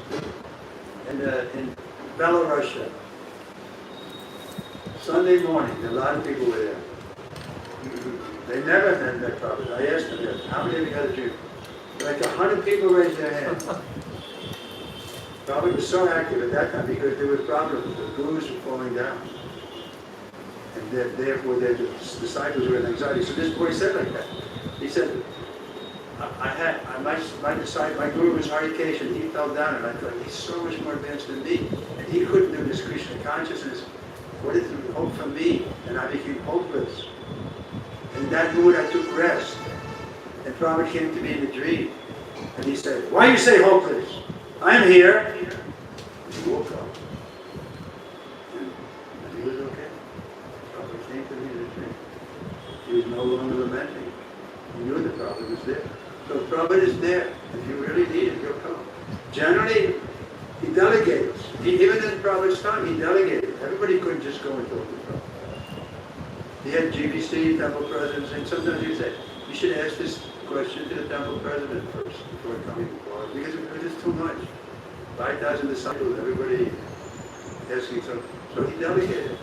in Belarusia. Sunday morning, a lot of people were there. They never had met Prabhupada. I asked them, how many of you had a dream? Like 100 people raised their hands. Prabhupada was so active at that time because there were problems. The gurus were falling down. And therefore their disciples were in anxiety. So this boy said like that. He said, my guru was Harikeshan, he fell down, and I thought, he's so much more advanced than me. And he couldn't do this Krishna consciousness. What is the hope for me? And I became hopeless. In that mood I took rest. And Prabhupada came to me in a dream. And he said, why you say hopeless? I'm here. And he woke up. And he was okay. Prabhupada came to me in a dream. He was no longer lamenting. He knew that Prabhupada was there. So Prabhupada is there. If you really need it, he'll come. Generally, he delegates. Even in Prabhupada's time, he delegated. Everybody couldn't just go and talk to Prabhupada. He had GBC, temple presidents, and sometimes he'd say, you should ask this question to the temple president first before coming to Florida, because it was just too much. 5,000 disciples, everybody asking something. So he delegated.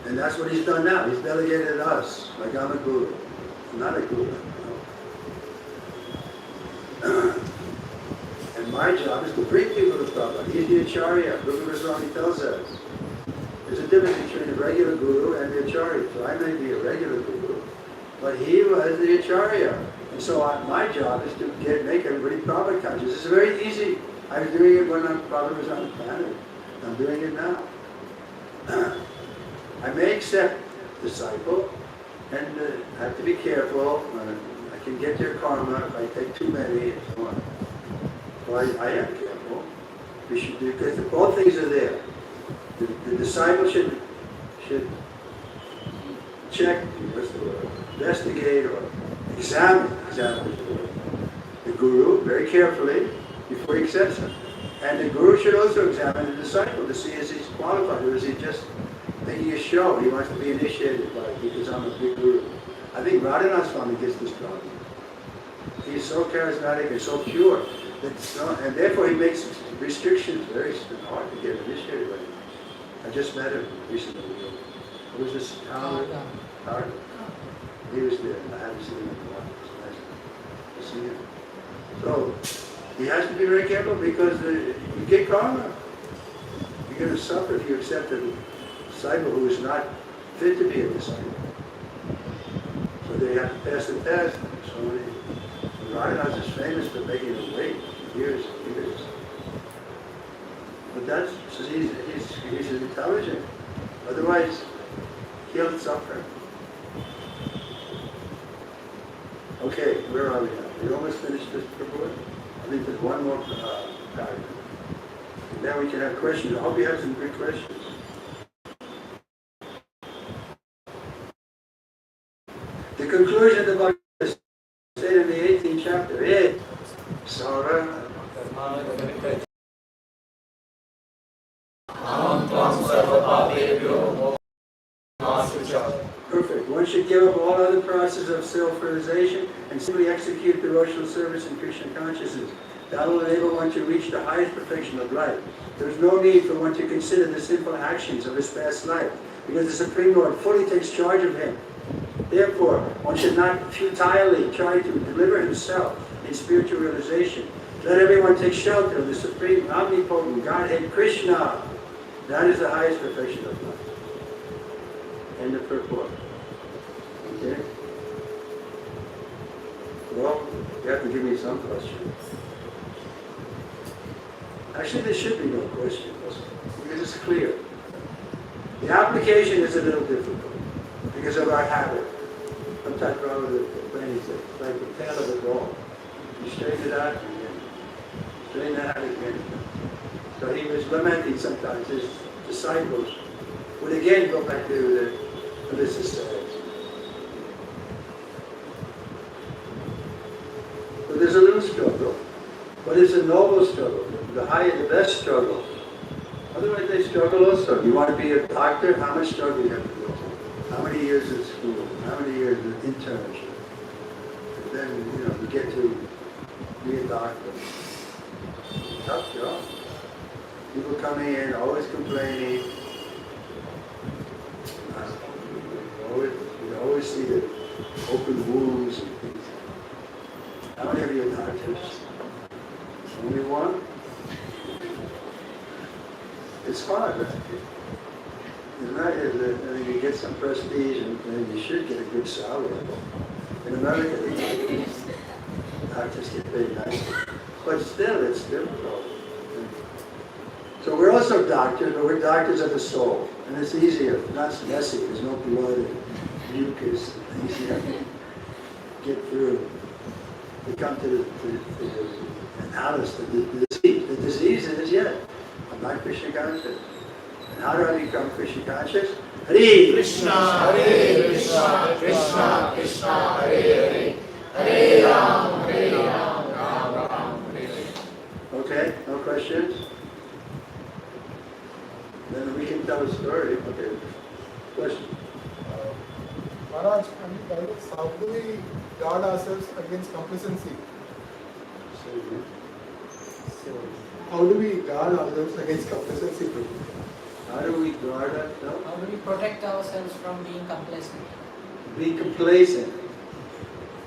And that's what he's done now. He's delegated us, like I'm a guru. I'm not a guru. No. And my job is to bring people to Prabhupada. He's the Acharya. Rupa Goswami tells us. There's a difference between a regular guru and the Acharya. So I may be a regular guru, but he was the Acharya. And so my job is to make everybody Prabhupada conscious. It's very easy. I was doing it when Prabhupada was on the planet. I'm doing it now. I may accept disciple, and I have to be careful. I can get their karma if I take too many and so on. So I am careful. We should do, because all things are there. The disciple should check, investigate, or examine the guru very carefully before he accepts him. And the guru should also examine the disciple to see if he's qualified, or is he just making a show. He wants to be initiated by it because I'm a big guru. I think Radhanath Swami gets this problem. He's so charismatic and so pure, and therefore he makes restrictions very hard to get initiated by him. I just met him recently. What was this? Howard? He was there. I haven't seen him in a while. It's nice to see him. So he has to be very careful because you get karma. You're going to suffer if you accept a disciple who is not fit to be a disciple. So they have to pass the test. So Radhanath is famous for making him wait years and years. But that's, he's intelligent. Otherwise, he'll suffer. Okay, where are we now? We almost finished this report. I think there's one more paragraph. Then we can have questions. I hope you have some good questions. The conclusion of the Bhagavad Gita stated in the 18th chapter is Sara. Perfect. One should give up all other processes of self-realization and simply execute devotional service in Krishna consciousness. That will enable one to reach the highest perfection of life. There is no need for one to consider the simple actions of his past life, because the Supreme Lord fully takes charge of him. Therefore, one should not futilely try to deliver himself in spiritual realization. Let everyone take shelter of the Supreme Omnipotent Godhead Krishna. That is the highest perfection of life. End of purport. Okay? Well, you have to give me some question. Actually, there should be no question, because it's clear. The application is a little difficult because of our habit. Sometimes wrong with the brain is like the tail of a ball. You straighten it out again. Straighten it out again. So he was lamenting sometimes his disciples would again go back to the necessities. So there's a little struggle, but it's a noble struggle, the best struggle. Otherwise they struggle also. You want to be a doctor, how much struggle you have to go through? How many years of school? How many years of internship? And then, you get to be a doctor. Tough job. People coming in, always complaining. You always see the open wounds and things. How many of you are doctors? Only one? It's hard, right? It's not, I mean, you get some prestige and you should get a good salary. In America, doctors get paid nicely. But still, it's difficult. So we're also doctors, but we're doctors of the soul. And it's easier, not messy, there's no blood and mucus. It's easier to get through. We come to the analysis, the disease is yet. I'm not Krishna conscious. And how do I become Krishna conscious? Hare Krishna, Hare Krishna, Krishna Krishna, Hare Hare, Hare Ram, Ram Ram, Hare Hare. Okay, no questions? Then we can tell a story. Okay, question. Maharaj, how do we guard ourselves against complacency? How do we guard ourselves against complacency? How do we guard ourselves? How do we protect ourselves from being complacent? Be complacent.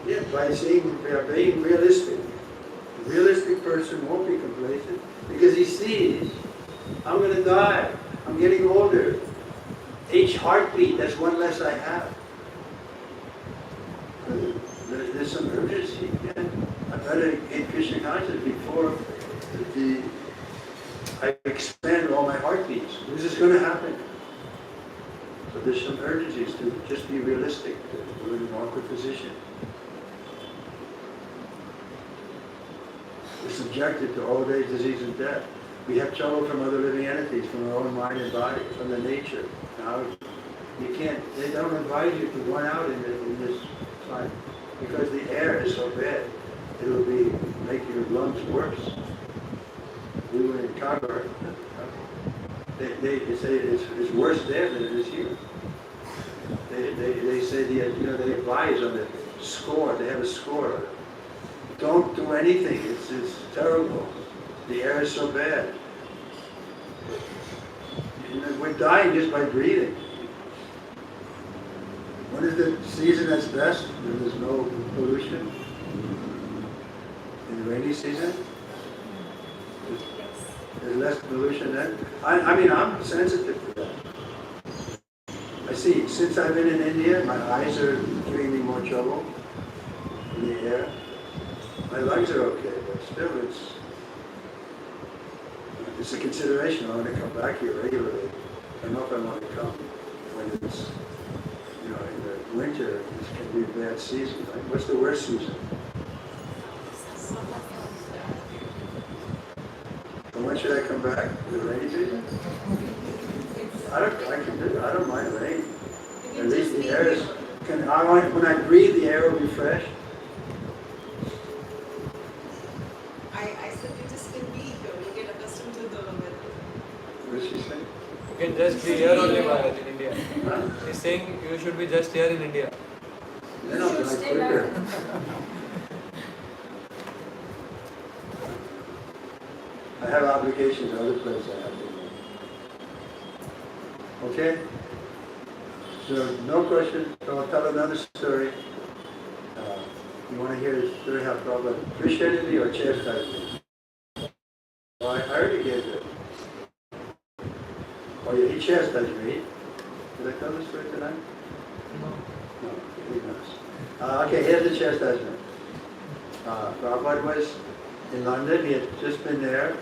Yeah, by saying we are being realistic. A realistic person won't be complacent because he sees, I'm going to die. I'm getting older. Each heartbeat, that's one less I have. There's some urgency. Yeah. I better get Krishna conscious before I expand all my heartbeats. This is going to happen. So there's some urgencies to just be realistic. We're in an awkward position. We're subjected to old age, disease, and death. We have trouble from other living entities, from our own mind and body, from the nature. Now, you can't, they don't advise you to run out in this time because the air is so bad. It'll make your lungs worse. We were in Kagar. They say it's worse there than it is here. They say they advise on the score. They have a score. Don't do anything. It's terrible. The air is so bad. We're dying just by breathing. When is the season that's best? When there's no pollution? In the rainy season? There's less pollution then. I mean, I'm sensitive to that. I see, since I've been in India, my eyes are giving me more trouble in the air. My legs are okay, but still it's a consideration. I want to come back here regularly. I don't know if I want to come when it's, in the winter, it can be a bad season. Right? What's the worst season? And when should I come back? The rainy season? I can do it. I don't mind rain. At least the air is, when I breathe, the air will be fresh. I said you just can be here. You get accustomed to the weather. What did she say? You can just be here only, Maharaj, in India. Huh? He's saying you should be just here in India. Then I'll be like quicker. I have obligations to other places I have to go. Okay? So, no question. So I'll tell another story. You want to hear the story how Prabhupada appreciated me or chastised me? Well, I already gave it. Oh yeah, he chastised me. Did I tell the story tonight? No, he knows. Okay, here's the chastisement. Prabhupada was in London. He had just been there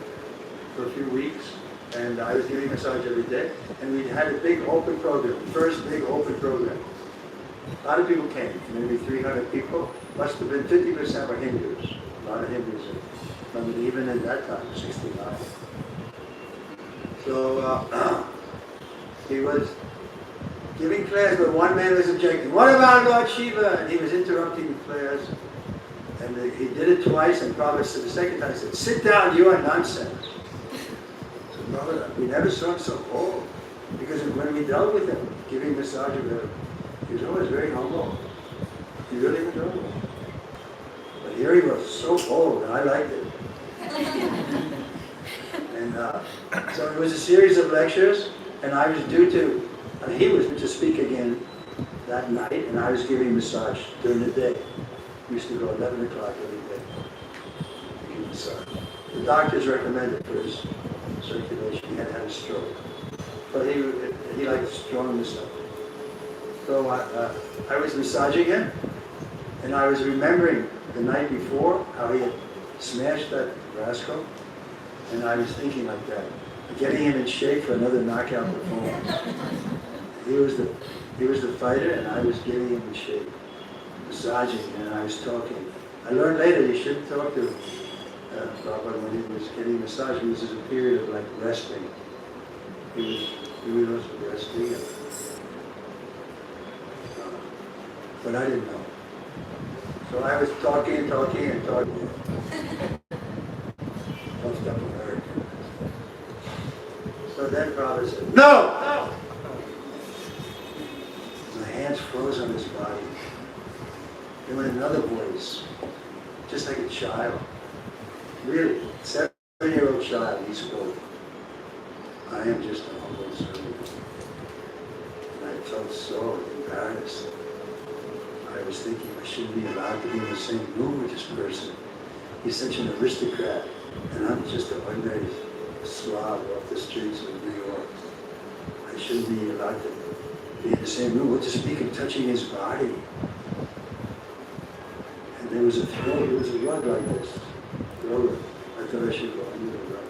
for a few weeks, and I was giving massage every day. And we had a big open program, first big open program. A lot of people came, maybe 300 people. Must have been 50% were Hindus. A lot of Hindus in London, even in that time, 69. So he was giving class, but one man was objecting. What about Lord Shiva? And he was interrupting the class. And he did it twice, and Prabhupada said the second time, he said, sit down, you are nonsense. So Prabhupada, we never saw him so old. Because when we dealt with him, giving massage, he was always very humble. He really was humble. But here he was so old, and I liked it. And so it was a series of lectures, and I was due to, he was to speak again that night, and I was giving massage during the day. We used to go 11 o'clock every day. Give massage. The doctors recommended for his circulation. He had had a stroke. But he liked strong massage. So I was massaging him, and I was remembering the night before how he had smashed that rascal, and I was thinking like that, getting him in shape for another knockout performance. He was the fighter, and I was getting him in shape, massaging, and I was talking. I learned later you shouldn't talk to Prabhupada when he was getting massage. This is a period of like resting. He was resting. But I didn't know. So I was talking. Don't stop American. So then Prabhupada said, no! My hands froze on his body. There went another voice, just like a child. Really, 7-year-old child, he spoke. I am just a humble servant. And I felt so embarrassed. I was thinking I shouldn't be allowed to be in the same room with this person. He's such an aristocrat, and I'm just an ordinary slob off the streets of New York. I shouldn't be allowed to be in the same room. What to speak of touching his body? And there was a rug like this. I thought I should go under the rug.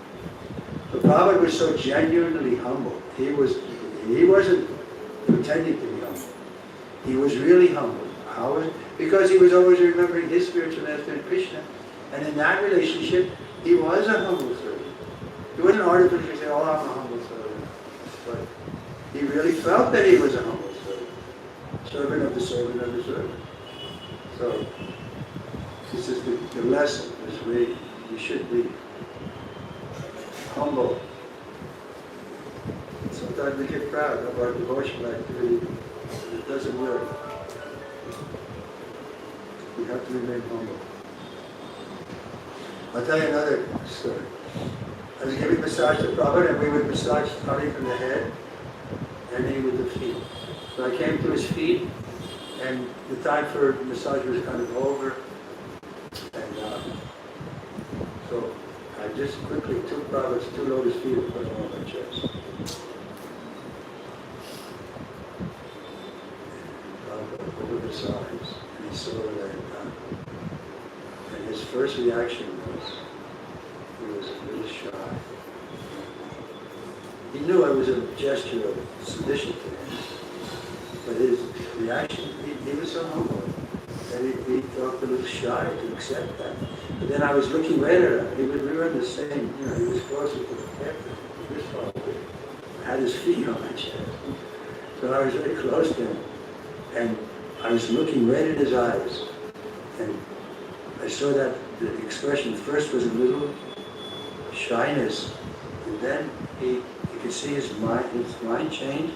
But Prabhupada was so genuinely humble. He wasn't pretending to be humble. He was really humble. How was it? Because he was always remembering his spiritual master in Krishna. And in that relationship, he was a humble servant. He wasn't artificially saying, oh, I'm a humble servant. But he really felt that he was a humble servant. Servant of the servant of the servant. So, this is the lesson. This way you should be humble. Sometimes we get proud of our devotional activity. It doesn't work. We have to remain humble. I'll tell you another story. I was giving massage to Prabhupada, and we would massage starting from the head, ending with the feet. So I came to his feet, and the time for massage was kind of over. And so I just quickly took Prabhupada's 2 lotus feet and put them on my chest. Prabhupada opened his eyes and he saw that I had done. And his first reaction was, he was a little shy. He knew I was a gesture of submission to him, but his reaction, he was so humble. And he felt a little shy to accept that. But then I was looking right at him. We were in the same, he was closer to the captain. He was far away. I had his feet on my chest. So I was very close to him. And I was looking right in his eyes. And I saw that the expression first was a little shyness. And then you could see his mind change,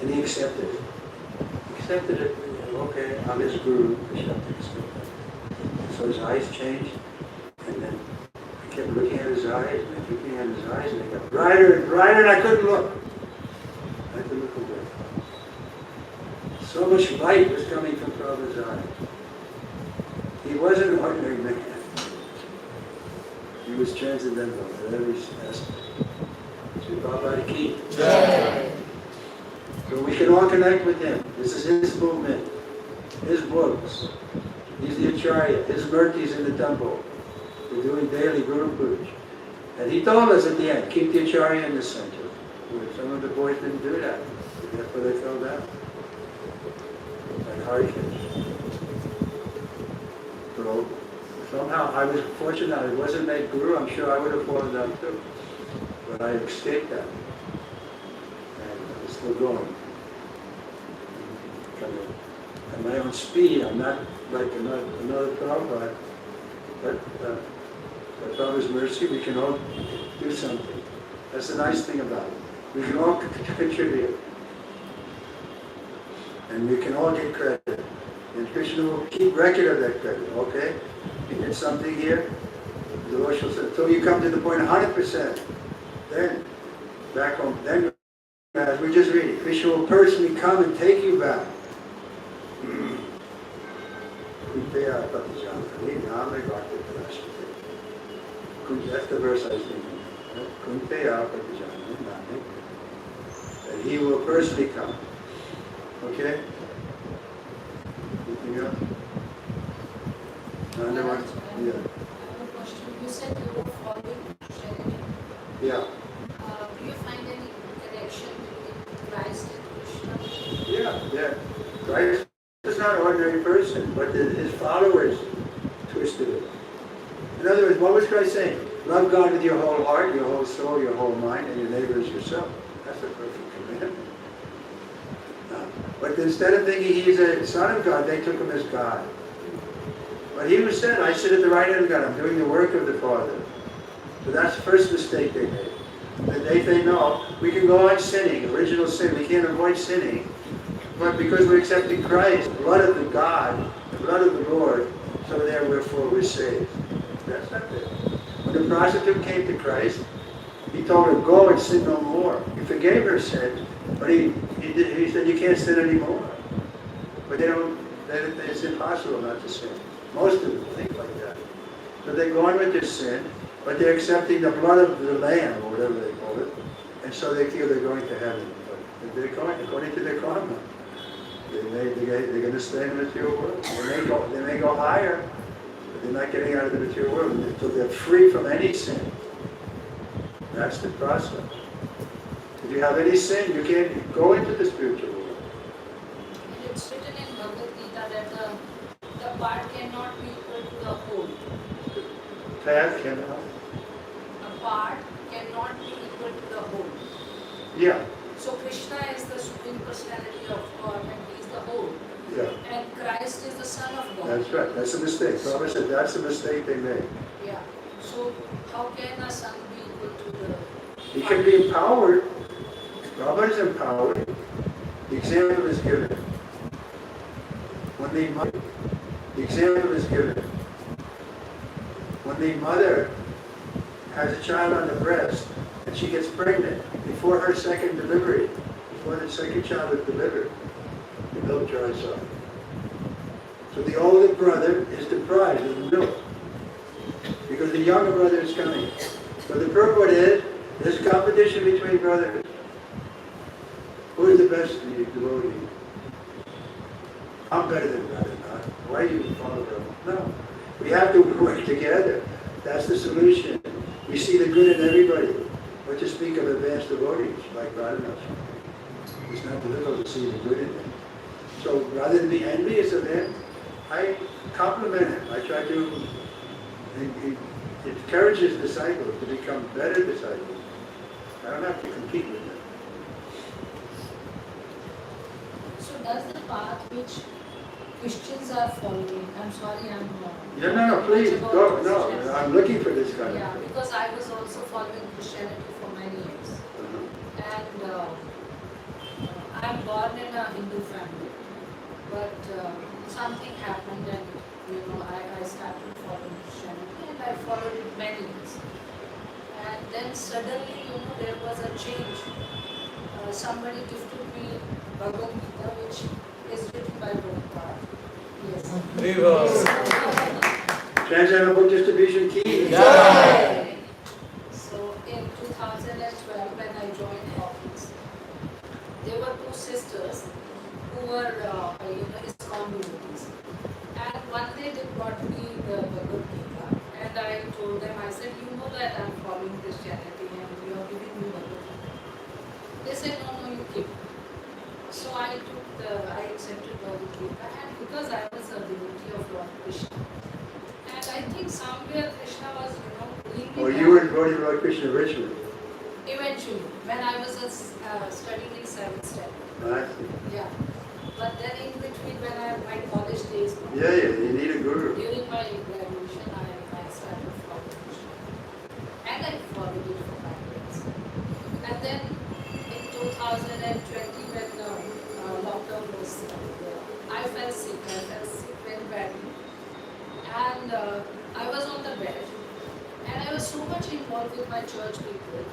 and he accepted it. He accepted it. Okay, I'm his guru. I should have to accept that. So his eyes changed, and then I kept looking at his eyes, and I kept looking at his eyes, and they got brighter and brighter, and I couldn't look. I had to look away. So much light was coming from Prabhupada's eyes. He wasn't an ordinary man. He was transcendental at every aspect. Sri Prabhupada Ki. So we can all connect with him. This is his movement, his books. He's the Acharya. His murtis in the temple. We're doing daily Guru Puja. And he told us at the end, keep the Acharya in the center. Some of the boys didn't do that. That's where they fell down. Like Harikesh. So somehow I was fortunate I wasn't made Guru. I'm sure I would have fallen down too. But I escaped that. And I'm still going. At my own speed, I'm not like another Prabhupada. But by Prabhupada's mercy, we can all do something. That's the nice thing about it. We can all contribute. And we can all get credit. And Krishna will keep record of that credit, okay? You did something here, the Lord shall say, until you come to the point 100%, then, back home, then, as we just read, Krishna will personally come and take you back. That's the verse I was thinking. That he will personally come. Okay? Anything else? Another one? Yeah. I have a question. You said you were following Christianity. Yeah. Do you find any connection between Christ and Krishna? Yeah. Christ is not an ordinary person, but his followers twisted it. In other words, what was Christ saying? Love God with your whole heart, your whole soul, your whole mind, and your neighbor as yourself. That's a perfect commandment. But instead of thinking he's a son of God, they took him as God. But he was said, I sit at the right hand of God, I'm doing the work of the Father. So that's the first mistake they made. That they think, no, we can go on sinning, original sin, we can't avoid sinning. But because we're accepting Christ, the blood of the God, the blood of the Lord, so therefore we're saved. That's not it. When the prostitute came to Christ, he told her, go and sin no more. He forgave her sin, but he said, you can't sin anymore. But it's impossible not to sin. Most of them think like that. So they go on with their sin, but they're accepting the blood of the Lamb, or whatever they call it, and so they feel they're going to heaven. But they're going according to their karma. They're going to stay in the material world. They may go higher, but they're not getting out of the material world until they're free from any sin. That's the process. If you have any sin, you can't go into the spiritual world. And it's written in Bhagavad Gita that the part cannot be equal to the whole. Path cannot. A part cannot be equal to the whole. Yeah. So Krishna is the Supreme Personality of God and he is the whole. Yeah. And Christ is the Son of God. That's right. That's a mistake. Prabhupada said that's a mistake they made. Yeah. So how can a son be equal to the... He can be empowered. Prabhupada is empowered. The example is given. When the example is given. When the mother has a child on the breast and she gets pregnant before her second delivery, before the second child is delivered, the milk dries up. So the older brother is deprived of the milk because the younger brother is coming. But the purport is, there's competition between brothers. Who is the best devotee? I'm better than brother. Why do you follow them? No. We have to work together. That's the solution. We see the good in everybody. What to speak of advanced devotees like Radhanath. It's not difficult to see the good in them. So rather than be envious of them, I compliment him. I try to encourage his disciples to become better disciples. I don't have to compete with them. So does the path which Christians are following, I'm sorry, I'm No, please, go, no, I'm looking for this kind yeah, of thing. because I was also following Christianity for many years. And I'm born in a Hindu family, but something happened and I started following Christianity and I followed it many years. And then suddenly, there was a change. Somebody gifted me Bhagavad Gita, which is written by Prabhupada. Yes. Transcendental Book Distribution Key. So in 2012, when I joined office, there were two sisters who were, ISKCON devotees. And one day they brought me the Bhagavad Gita, and I told them, I said, you know that I'm following Christianity and you are giving me Bhagavad Gita. They said, no, you keep. So I accepted Bhagavad Gita, and because I was a devotee of Lord Krishna, and I think somewhere Krishna was, pulling me Or back. you were devotee of Lord Krishna originally. Eventually, when I was studying in 7th standard. I see. Yeah. But then in between, when I had my college days, Yeah, you need a guru. during my graduation, I started following Krishna. And I followed it for 5 years. And then in 2020, when lockdown was I fell sick very badly. And I was on the bed. And I was so much involved with my church people.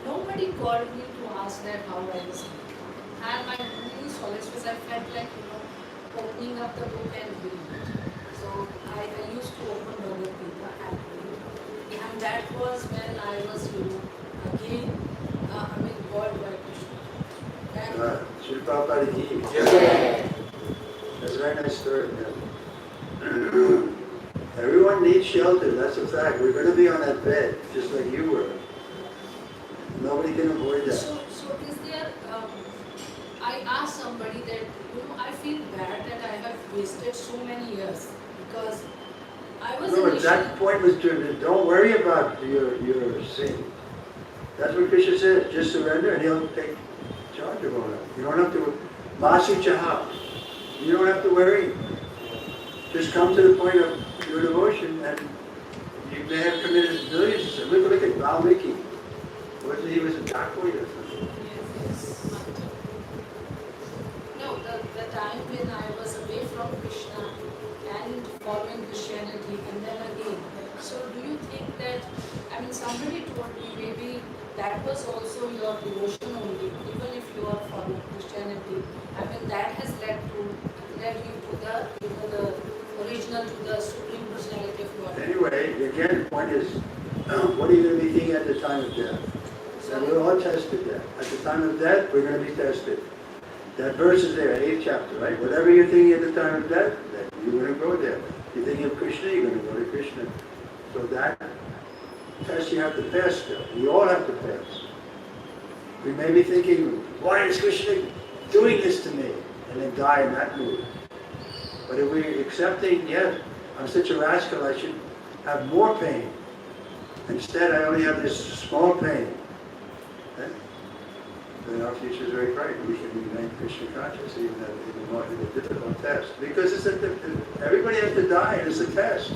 Nobody called me to ask that how I was doing. And my only solace was I felt like, opening up the book and reading it. So I used to open Bhagavad Gita and read. And that was when I was, again, called by Krishna. Chowpatty. Yeah. That's a very nice story. Yeah. Everyone needs shelter, that's a fact. We're going to be on that bed, just like you were. Nobody can avoid that. So is there, I asked somebody that, I feel bad that I have wasted so many years because I was No, that point was driven. Don't worry about your sin. That's what Krishna says. Just surrender and he'll take charge of all that. You don't have to, Masu Chaha. You don't have to worry. Just come to the point of your devotion and you may have committed millions of sins. Look at Valmiki. He was a dacoit or something. Yes. No, the time when I was away from Krishna and following Christianity and then again. So do you think that, somebody told me maybe that was also your devotion only, even if you are following Christianity. That has led you to the original, to the Supreme Personality of God. Anyway, again, the point is, what are you going to be thinking at the time of death? And we're all tested there. At the time of death, we're going to be tested. That verse is there, 8th chapter, right? Whatever you're thinking at the time of death, you're going to go there. You're thinking of Krishna, you're going to go to Krishna. So that test you have to pass still. We all have to pass. We may be thinking, why is Krishna doing this to me? And then die in that mood. But if we're accepting, yes, I'm such a rascal, I should have more pain. Instead, I only have this small pain. Then our future is very bright. We can remain Krishna conscious even in a difficult test. Because everybody has to die and it's a test.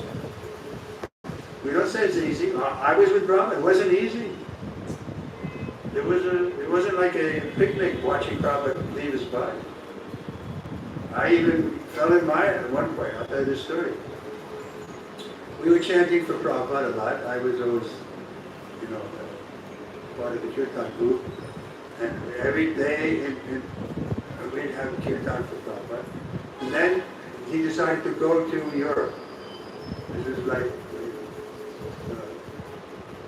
We don't say it's easy. I was with Brahma. It wasn't easy. It wasn't like a picnic watching Prabhupada leave his body. I even fell in mire at one point. I'll tell you this story. We were chanting for Prabhupada a lot. I was always, part of the Kirtan group. And every day we'd have Kirtan for Prabhupada. And then he decided to go to Europe. This was like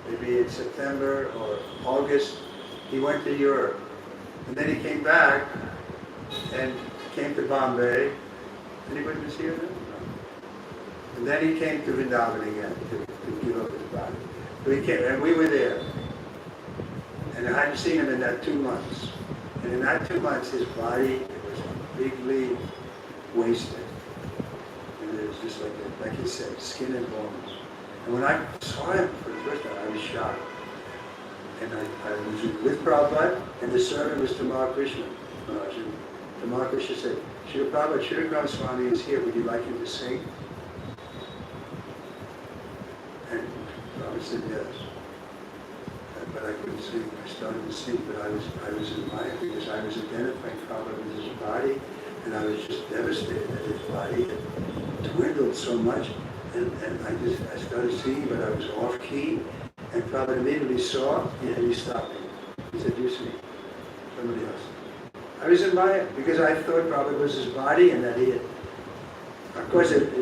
maybe be in September or August. He went to Europe. And then he came back and came to Bombay. Anybody was here then? No. And then he came to Vrindavan again to give up his body. So he came, and we were there. And I hadn't seen him in that 2 months. And in that 2 months, his body was completely wasted. And it was just like he said, skin and bones. And when I saw him for the first time, I was shocked. And I was with Prabhupada, and the servant was Tamar Krishna. Tamar Krishna said, Srila Prabhupada, Srila Swami is here, would you like him to sing? And Prabhupada said yes. But I couldn't sing. I started to sing, but I was in my, because I was identifying Prabhupada with his body, and I was just devastated that his body had dwindled so much. And I started singing, but I was off key. And Prabhupada immediately saw, and he stopped me. He said, you sing, somebody else. I was in Maya, because I thought Prabhupada was his body, and that he had, of course it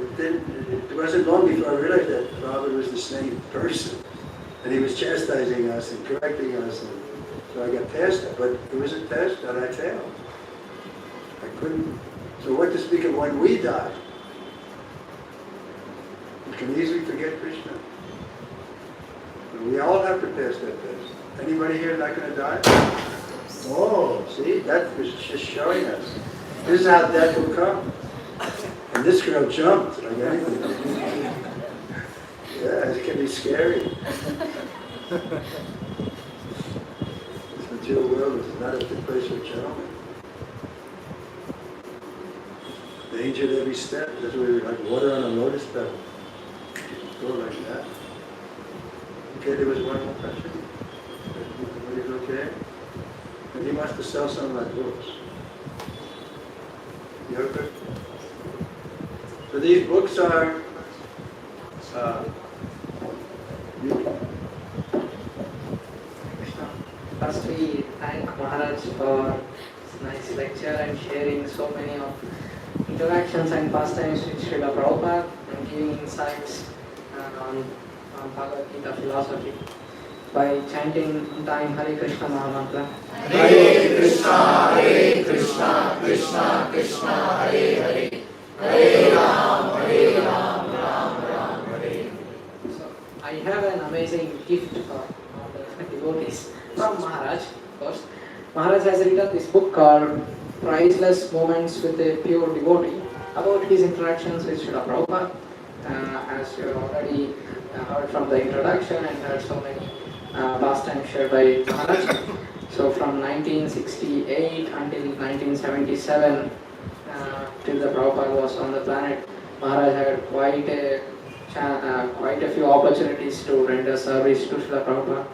wasn't long before I realized that Prabhupada was the same person. And he was chastising us and correcting us, and so I got past that. But it was a test that I failed. I couldn't, so what to speak of when we die? We can easily forget Krishna. We all have to pass that test. Anybody here not going to die? Oh, see, that was just showing us. This is how death will come. And this girl jumped like anything. Yeah, it can be scary. This material world is not a fit place for gentlemen. Danger at every step. That's where we're like water on a lotus petal. Go like that. Okay, there was one more question. Everybody's okay? And he wants to sell some of my books. You okay? So these books are First we thank Maharaj for this nice lecture and sharing so many of interactions and pastimes with Srila Prabhupada and giving insights on Bhagavad Gita philosophy by chanting in time Hare Krishna Mahamantra. Hare Krishna, Krishna Krishna, Hare Hare, Hare Ram, Ram Ram, Hare. So I have an amazing gift for all the devotees from Maharaj, of course. Maharaj has written this book called Priceless Moments with a Pure Devotee about his interactions with Srila Prabhupada. As you already heard from the introduction and heard so many pastimes shared by Maharaj. So from 1968 until 1977, till the Prabhupada was on the planet, Maharaj had quite a few opportunities to render service to Srila Prabhupada.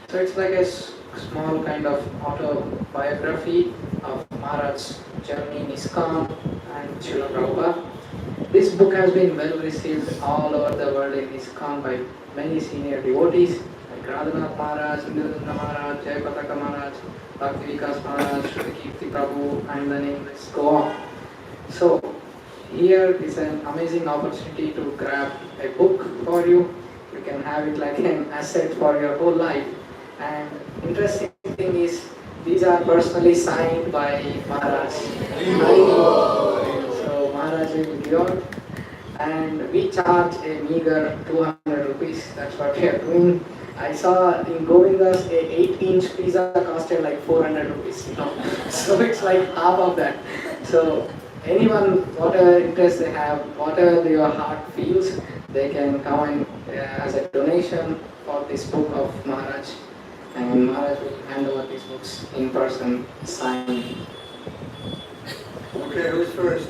So it's like a small kind of autobiography of Maharaj's journey in ISKCON and Srila Prabhupada. This book has been well received all over the world in ISKCON by many senior devotees like Radhanath Maharaj, Indrananda Maharaj, Chowpatty Maharaj, Bhakti Vikas Maharaj, Kirti Prabhu, and the nameless go on. So here is an amazing opportunity to grab a book for you. You can have it like an asset for your whole life. And interesting thing is, these are personally signed by Maharaj. So Maharaj will give out, and we charge a meager 200 rupees. That's what we are doing. I saw in Govinda's a 8-inch pizza costed like 400 rupees. So it's like half of that. So anyone, whatever interest they have, whatever your heart feels, they can come and as a donation for this book of Maharaj. And Maharaj will hand over these books in person, signed. Okay, who's first?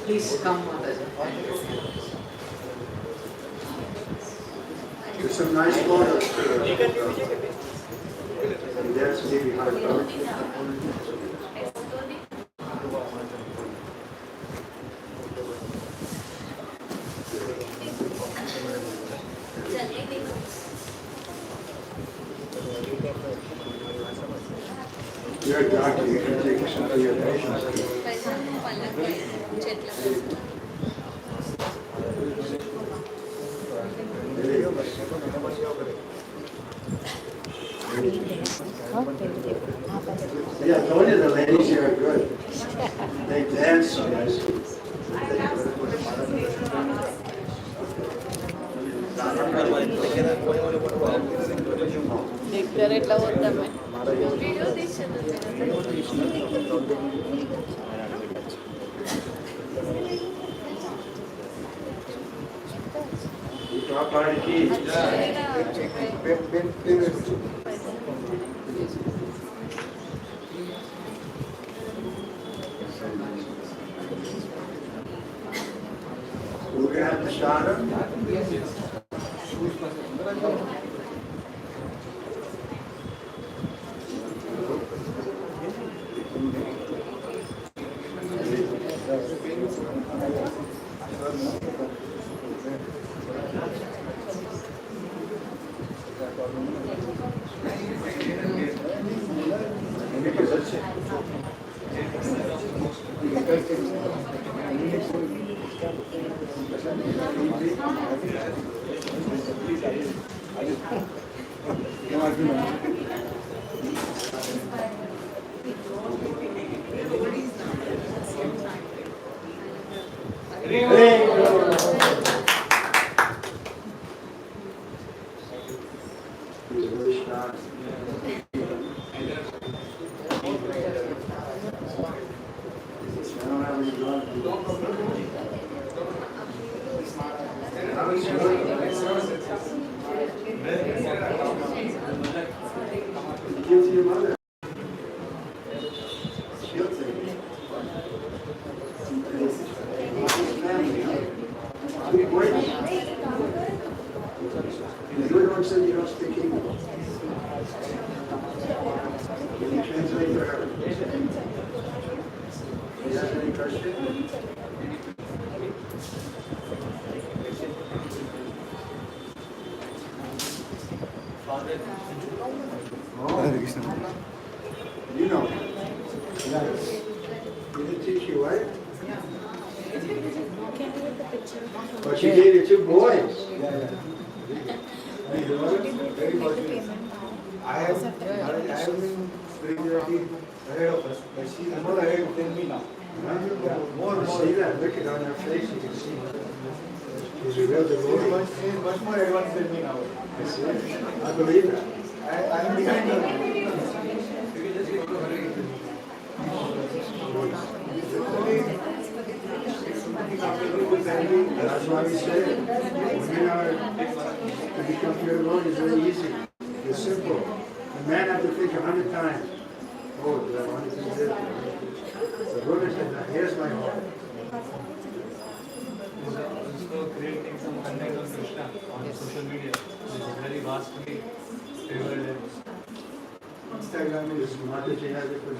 Please come, Maharaj. There's some nice photos too. And that's maybe hard. You're a doctor, you can take some of your patients. Yeah, I told you the ladies here are good. They dance so nice. Chowpatty ki. We're gonna have to start him. Give to your mother. She'll take it. Family, huh? Good boy. You're the one said you don't speak English. Can you translate for her? Do you have any questions? You know. Did it teach you right? But she gave you two boys. Very fortunate. I have been spiritually ahead of us, but she is more ahead than me now. More. See that? Look at on her face, you can see. She's a real She devotee. is much more advanced than me now. I believe that. I am behind her. That's why we say it. Women are, to become pure devotee is very easy. It's simple. The man has to think 100 times. Oh, do I want to do this? The Buddha said, "Now, here's my heart." Also creating some content on Krishna on social media, which is very vastly favored. Instagram This is Mataji has it for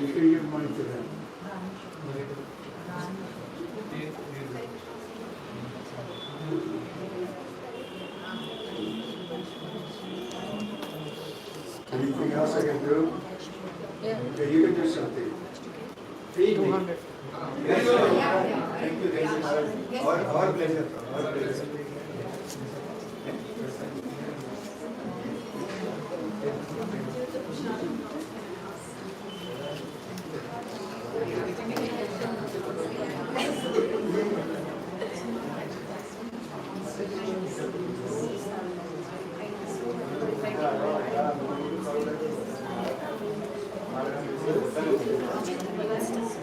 you can give money to them. Anything else I can do? Yeah. Okay, you can do something. Feed me. 200. Thank you, our pleasure. Our pleasure. Thank you.